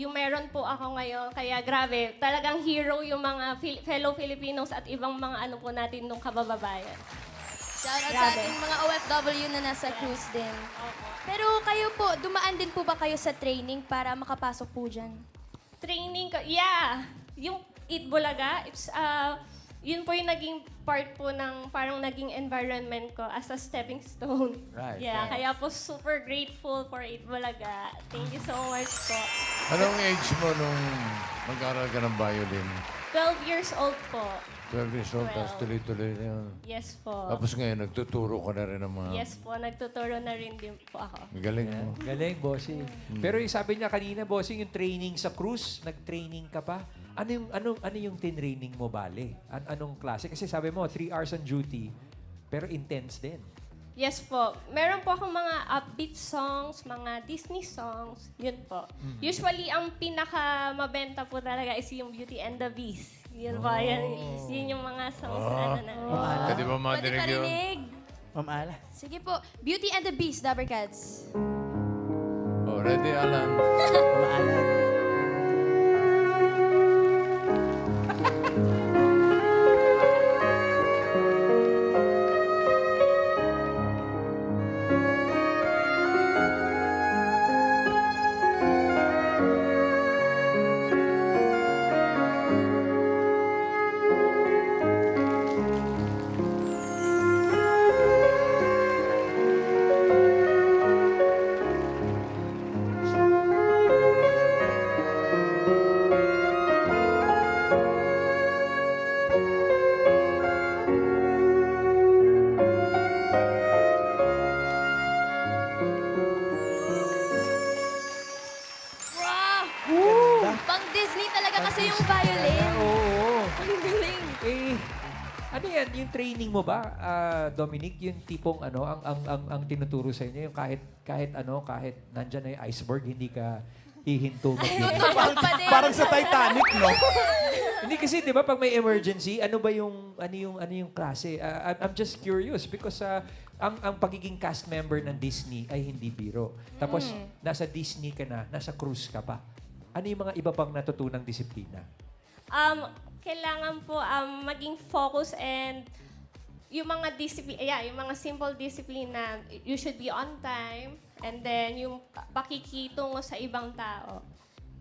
meron po ako ngayon. Kaya grabe, talagang hero yung mga fellow Filipinos at ibang mga ano po natin nung kabababayan. Shoutout sa ating mga OFW na nasa cruise din. Pero kayo po, dumaan din po ba kayo sa training para makapasok po dyan? Training ko, yeah. Yung Eat Bulaga, it's, yun po yung naging part po ng parang naging environment ko as a stepping stone. Right, Yeah, kaya po super grateful for Eat Bulaga. Thank you so much po. Anong age mo nung mag-aral ka ng violin? 12 years old po. 12 years old, tapos tuloy-tuloy na yun. Yes po. Tapos ngayon, nagtuturo ka na rin ng mga... Yes po, nagtuturo na rin din po ako. Galing mo. Galing, bossing. Pero yung sabi niya kanina, bossing, yung training sa cruise, nag-training ka pa. Ano yung tinraining mo, bale? Anong klase? Kasi sabi mo, 3 hours on duty, pero intense din. Yes po. Meron po akong mga upbeat songs, mga Disney songs. Yun po. Usually, ang pinaka-mabenta po talaga is yung Beauty and the Beast. Yun po. Yun yung mga songs na ano na. Pwede ba Pwede madinig yun? marinig. Ma'am Ala. Sige po, Beauty and the Beast, Dapper Cats. Oh, ready, Alan? Ma'am Ala. Pang Disney talaga kasi yung violin. Oo. Ang galing. Eh, ano yan? Yung training mo ba, Dominic? Yung tipong ang tinuturo sa inyo, yung kahit nandyan na yung iceberg, hindi ka hihinto Tutulog pa din. Parang sa Titanic, no? Hindi kasi 'di ba pag may emergency, ano yung klase? I'm just curious because ang pagiging cast member ng Disney ay hindi biro. Tapos nasa Disney ka na, nasa cruise ka pa. Ano yung mga iba pang natutunang disiplina? Kailangan po maging focus and yung mga yung mga simple discipline na you should be on time and then yung pakikitungo sa ibang tao.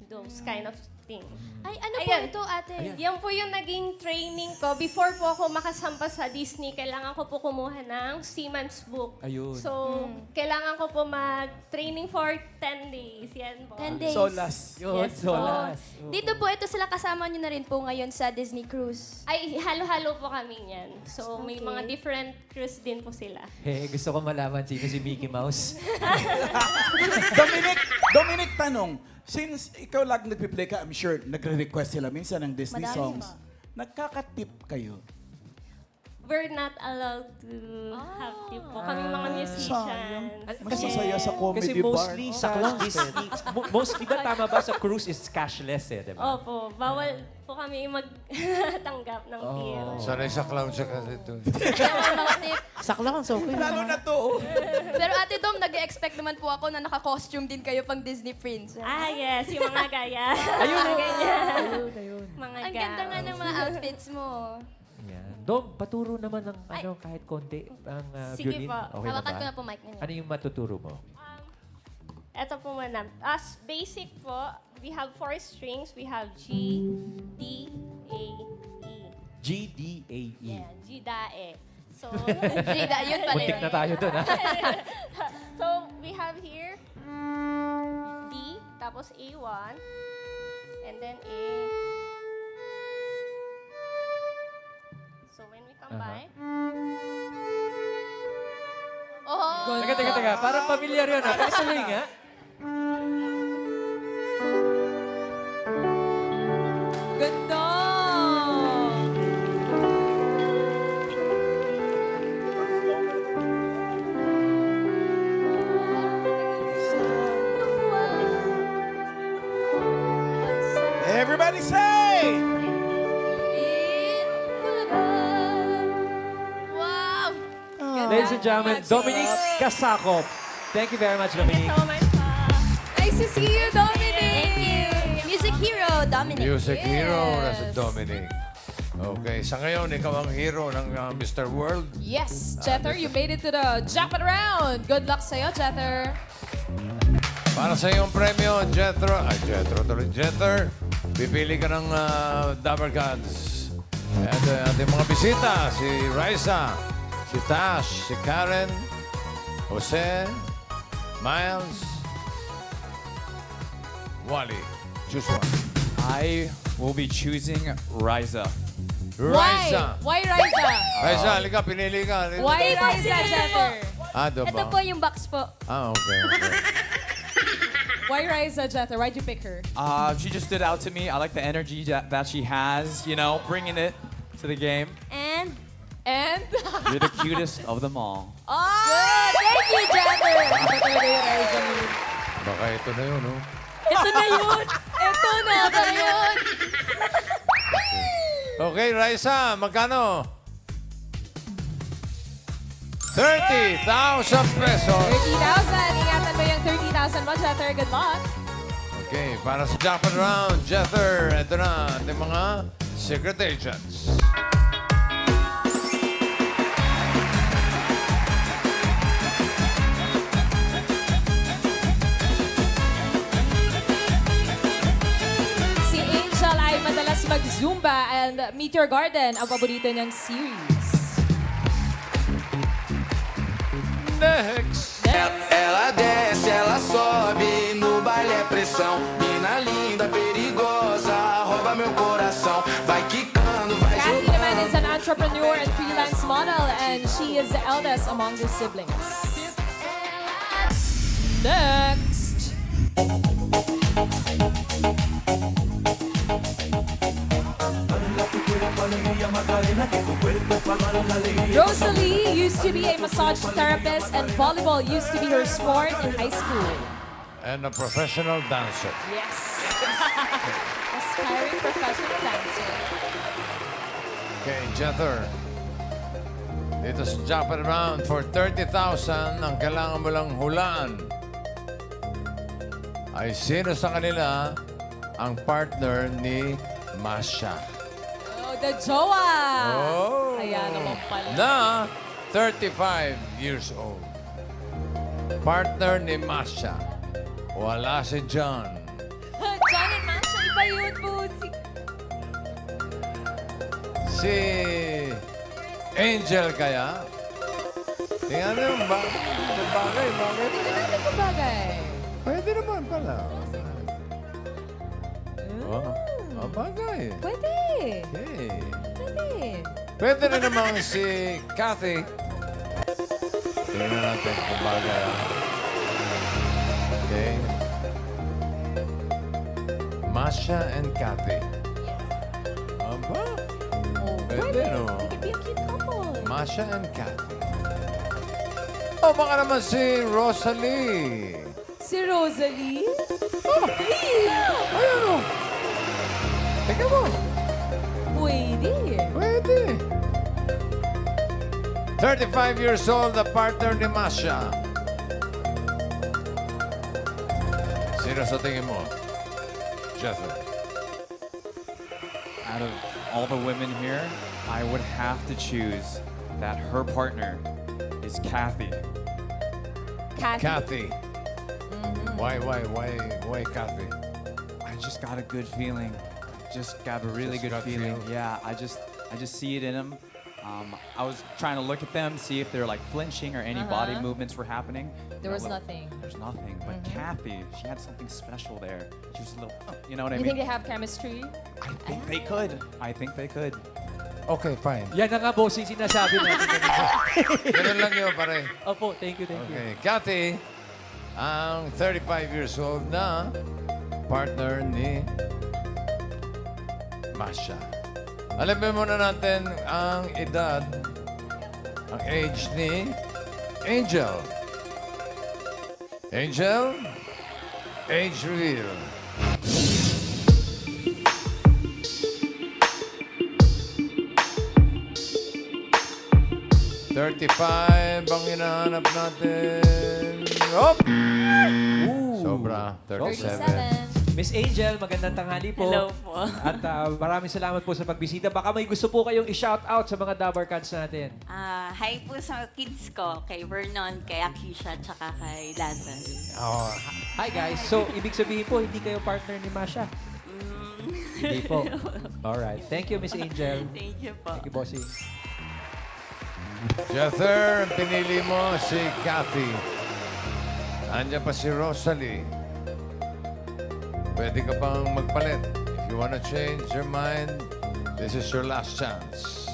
Those kind of thing. Ay, ano po Ayan. ito, ate? Yan po yung naging training ko. Before po ako makasampa sa Disney, kailangan ko po kumuha ng Seaman's Book. Ayun. So, kailangan ko po mag-training for 10 days. Yan po. 10 days. Solas. Yun, Yes, solas. Dito po, ito sila kasama nyo na rin po ngayon sa Disney Cruise. Ay, halo-halo po kami yan. So, may Okay. mga different cruise din po sila. Gusto ko malaman sino si Mickey Mouse. Dominic, tanong. Since ikaw lang nagpi-play ka, I'm sure nagre-request sila minsan ng Disney Madami songs. pa. Nagkaka-tip kayo. We're not allowed to have tip po. Kaming mga musicians. Mas masaya sa comedy Kasi mostly bar. sa Disney, mostly ba tama ba sa cruise is cashless di ba? Opo, bawal po kami magtanggap ng tip. Sanay sa clown siya kasi ito. Bawal mga tip. Saklang, so okay. Lalo na to. Pero Ate Dom, nag-expect naman po ako na naka-costume din kayo pang Disney Prince. Ah, yes. Yung mga gaya. Ayun, Mga ganyan. ayun. Mga Ang ganda nga ng mga outfits mo. Yan. Dom, paturo naman ng kahit konti ang Sige violin. po. Okay na Hawakan ba? ko na po mic ninyo. Ano yung matuturo mo? Ito po muna. As basic po, we have 4 strings. We have G, D, A, E. G, D, A, E. Yeah, G, da, E. So, Jada, yun pala Muntik yun. na tayo doon, ha? so we have here D, tapos A1, and then A. So when we combine, Oh, Teka. Parang familiar yun, ha? Pakisuloy nga. Ganda! Everybody say! wow! Ladies and gentlemen, Dominic Kasakop. Thank you very much, Dominic. so much po. Nice to see you, Dominic! Thank you. Music hero, Dominic. Music hero na si Yes. Dominic. Okay, sa ngayon, ikaw ang hero ng Mr. World. Yes, Jether, you made it to the jackpot round. Good luck sa'yo, Jether. Para sa iyong premyo, Jether, pipili ka ng Dabber Gods. At ating mga bisita, si Raisa, si Tash, si Karen, Jose, Miles, Wally. Choose one. I will be choosing Riza. Raisa. Why Raisa? Raisa, halika, pinili ka. Why Raisa, Jether? Ado Ito ba? po yung box po. Okay. Why Raisa, Jether? Why'd you pick her? She just stood out to me. I like the energy that she has, you know, bringing it to the game. And, And? You're the cutest of them all. Oh! thank you, Jether! Ito talaga yung Raisa mo. Baka ito na yun, no? Ito na yun! Ito na ba yun? Okay, Raisa, magkano? 30,000 pesos. 30,000. Ingatan mo yung 30,000 mo, Jether. Good luck. Okay, para sa jackpot round, Jether, ito na ating mga secret agents. Si Angel ay madalas mag-Zumba and Meteor Garden ang paborito niyang series. Next! Ela desce, ela sobe, no baile é pressão. Mina linda, perigosa, rouba meu coração. Vai quicando, vai Kathy naman is an entrepreneur and freelance model and she is the eldest among the siblings. Next! Rosalie used to be a massage therapist and volleyball used to be her sport in high school. And a professional dancer. Yes. Aspiring professional dancer. Okay, Jether. Dito sa Japan Round for 30,000, ang kailangan mo lang hulaan ay sino sa kanila ang partner ni Masha. Oh, the jowa. Oh. Ayan naman pala. Na 35 years old. Partner ni Masha. Wala si John. John and Masha, iba yun po. Si Angel kaya? Tingnan mo, bagay. Tingnan natin kung bagay. Pwede naman pala. Oh, bagay. Pwede. Okay. Pwede. Pwede rin naman si Kathy. Tingnan natin kung bagay. Okay. Masha and Kathy. Aba? Oh, Pwede, no? They can be a cute couple. Masha and Kathy. O baka naman si Rosalie. Si Rosalie? Ayun o. Teka mo. Pwede. Pwede. 35 years old, the partner ni Masha. Sino sa tingin mo? Jethro. Out of all the women here, I would have to choose that her partner is Kathy. Kathy. Why Kathy? I just got a good feeling. Just got a really Just good gut feeling. feel? Yeah, I just see it in them. I was trying to look at them, see if they're like flinching or any body movements were happening. There was nothing. There's nothing. But Kathy, she had something special there. She was a little, you know what I You think mean? they have chemistry? I think they could. I think they could. Okay, fine. Yan na nga, bossing, sinasabi natin. Ganun lang yun, pare. Opo, thank you. Okay. Kathy, ang 35 years old na partner ni Masha. Alamin muna natin ang edad, ang age ni Angel. Angel, age reveal. $35 ang hinahanap natin. Op! Sobra. 37. Miss Angel, magandang tanghali po. Hello po. At maraming salamat po sa pagbisita. Baka may gusto po kayong i-shout out sa mga Dabarcans natin. Hi po sa kids ko, kay Vernon, kay Akisha, tsaka kay Lazarus. Oh, hi guys. So, ibig sabihin po, hindi kayo partner ni Masha? Hindi po. Alright. Thank you, Miss Angel. Thank you po. Thank you, bossing. Jether, pinili mo si Kathy. Andiyan pa si Rosalie. Pwede ka pang magpalit. If you wanna change your mind, this is your last chance.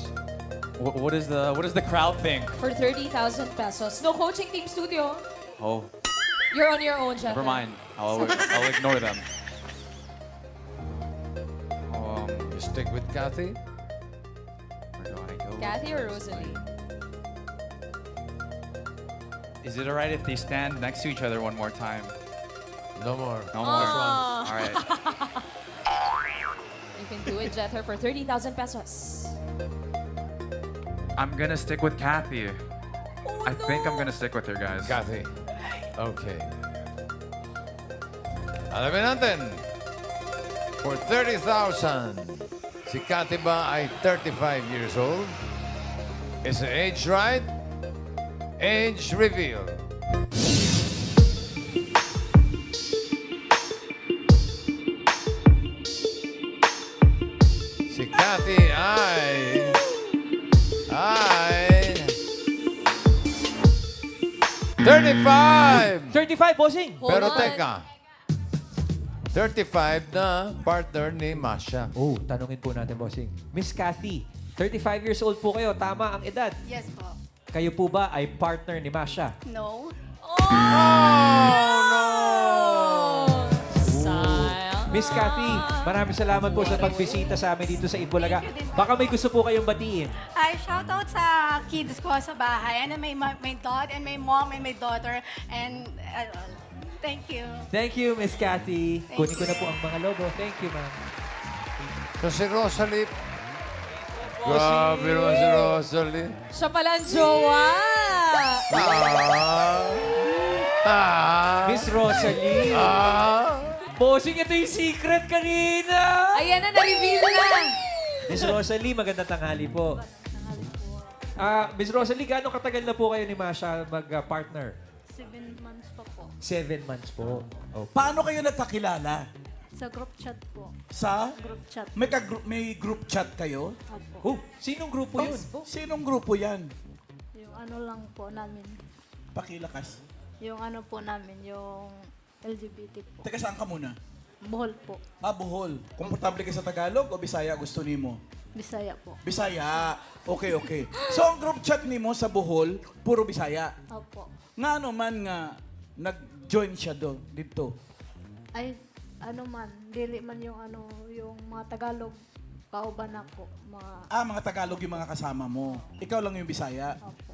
What does the crowd think? For 30,000 pesos. No coaching team studio. Oh, You're on your own, Jeff. never mind. I'll ignore them. You stick with Kathy? Where do I go? Kathy or Rosalie? Is it alright if they stand next to each other one more time? No more. No more. All right. You can do it, Jether, for 30,000 pesos. I'm gonna stick with Kathy. I think I'm gonna stick with her, guys. Kathy. Okay. Alamin natin. For 30,000, si Kathy ba ay 35 years old? Is the age right? Age reveal. Si Kathy ay 35! 35, bossing! Pero Hold on. teka, 35 na partner ni Masha. Oh, tanungin po natin, bossing. Miss Kathy, 35 years old po kayo. Tama ang edad. Yes po. Kayo po ba ay partner ni Masha? No. Oh, no! Style. Miss Cathy, maraming salamat po sa pagbisita sa amin dito sa Itbulaga. Baka may gusto po kayong batiin. Ay, shoutout sa kids ko sa bahay. And my dad and my mom and my daughter. And thank you. Thank you, Miss Cathy. Kunin ko na po ang mga logo. Thank you, ma'am. So si Rosalie. Grabe naman si Rosalie. Siya pala ang jowa. Miss Rosalie. Bossing, ito yung secret kanina. Ayan na, na-reveal na. Miss Rosalie, magandang tanghali po. Miss Rosalie, gaano katagal na po kayo ni Masha mag-partner? 7 months pa po. 7 months po. Okay. Paano kayo nagkakilala? Sa group chat po. Sa? Group chat. May group chat kayo? Opo. Oh, sinong grupo yun? Sinong grupo yan? Yung ano lang po namin. Pakilakas. Yung ano po namin, yung LGBT po. Teka, saan ka muna? Bohol po. Bohol. Komportable ka sa Tagalog o Bisaya gusto nimo? Bisaya po. Bisaya. Okay, okay. So, ang group chat nimo sa Bohol, puro Bisaya. Opo. Nga ano man nga, nag-join siya dito. Ay, ano man, dili man yung ano, yung mga Tagalog, kauban ako. Mga Tagalog yung mga kasama mo. Ikaw lang yung Bisaya. Opo.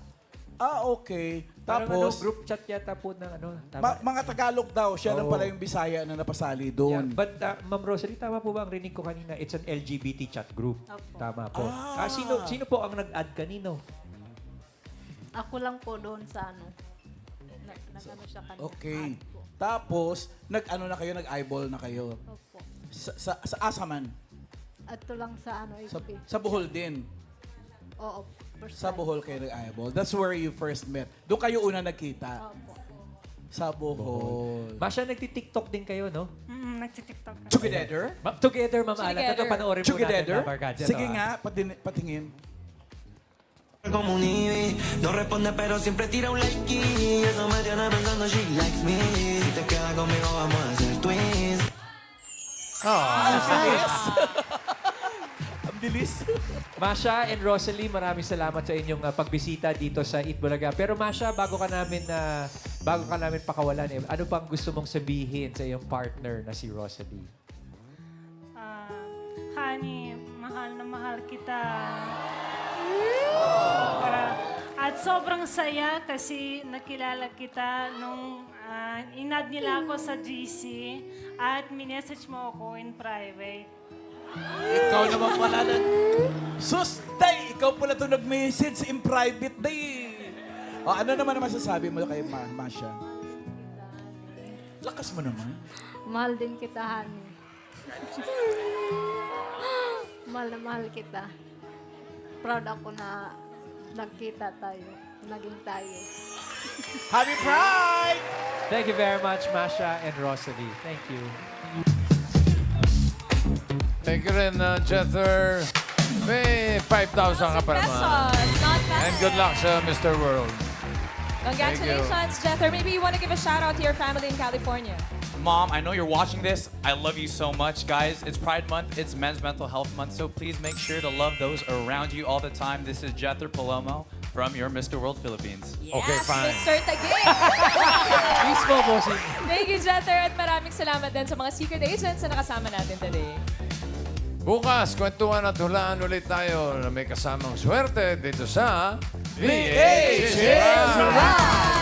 Okay. Tapos, Tapos, group chat yata po ng ano. Tama. mga Tagalog daw. Siya lang Oo. pala yung Bisaya na napasali Yeah. doon. But, Ma'am Rosalie, tama po ba ang rinig ko kanina? It's an LGBT chat group. Opo. Tama po. Sino po ang nag-add kanino? Ako lang po doon sa ano. Nag-ano siya kanina. Okay. Add po. Tapos, nag-ano na kayo, nag-eyeball na kayo. Opo. Sa Asaman. Ato lang sa ano, Sa, FB. sa Bohol din. Oo. First Sa time. Bohol kayo nag-eyeball. That's where you first met. Doon kayo una nagkita. Opo. Sa Bohol. Masya, nagti-TikTok din kayo, no? Nagtitiktok na. Together? Together, Ma'am Alan. Together. Ito, panoorin po natin. Together? Ma'am Arcadia, Sige no? nga, patingin. Como un Ivy, no responde pero siempre tira un like y eso me tiene pensando she likes me. Si te quedas conmigo vamos a hacer twins. Ang bilis. Masha and Rosalie, maraming salamat sa inyong pagbisita dito sa Itbulaga. Pero Masha, bago ka namin pakawalan, ano pang gusto mong sabihin sa iyong partner na si Rosalie? Honey, mahal na mahal kita. At sobrang saya kasi nakilala kita nung inad nila ako sa GC at minessage mo ako in private. Ikaw naman pala na. Sus, day! Ikaw pala ito nag-message in private, day! Ano naman masasabi mo kay Masha? Lakas mo naman. Mahal din kita, honey. Mahal na mahal kita. Proud ako na nagkita tayo. Naging tayo. Happy Pride! Thank you very much, Masha and Rosalie. Thank you. Thank you rin, Jether. May 5,000 ka para Pesos. naman. Not bad. And good luck sa Mr. World. Congratulations, Jether. Maybe you want to give a shout out to your family in California. Mom, I know you're watching this. I love you so much, guys. It's Pride Month. It's Men's Mental Health Month. So please make sure to love those around you all the time. This is Jether Palomo from your Mr. World Philippines. Okay, fine. Mr. Taguig. Mismo, bossing. Thank you, Jether. At maraming salamat din sa mga secret agents na nakasama natin today. Bukas, kwentuhan at hulaan ulit tayo na may kasamang swerte dito sa VH is Right!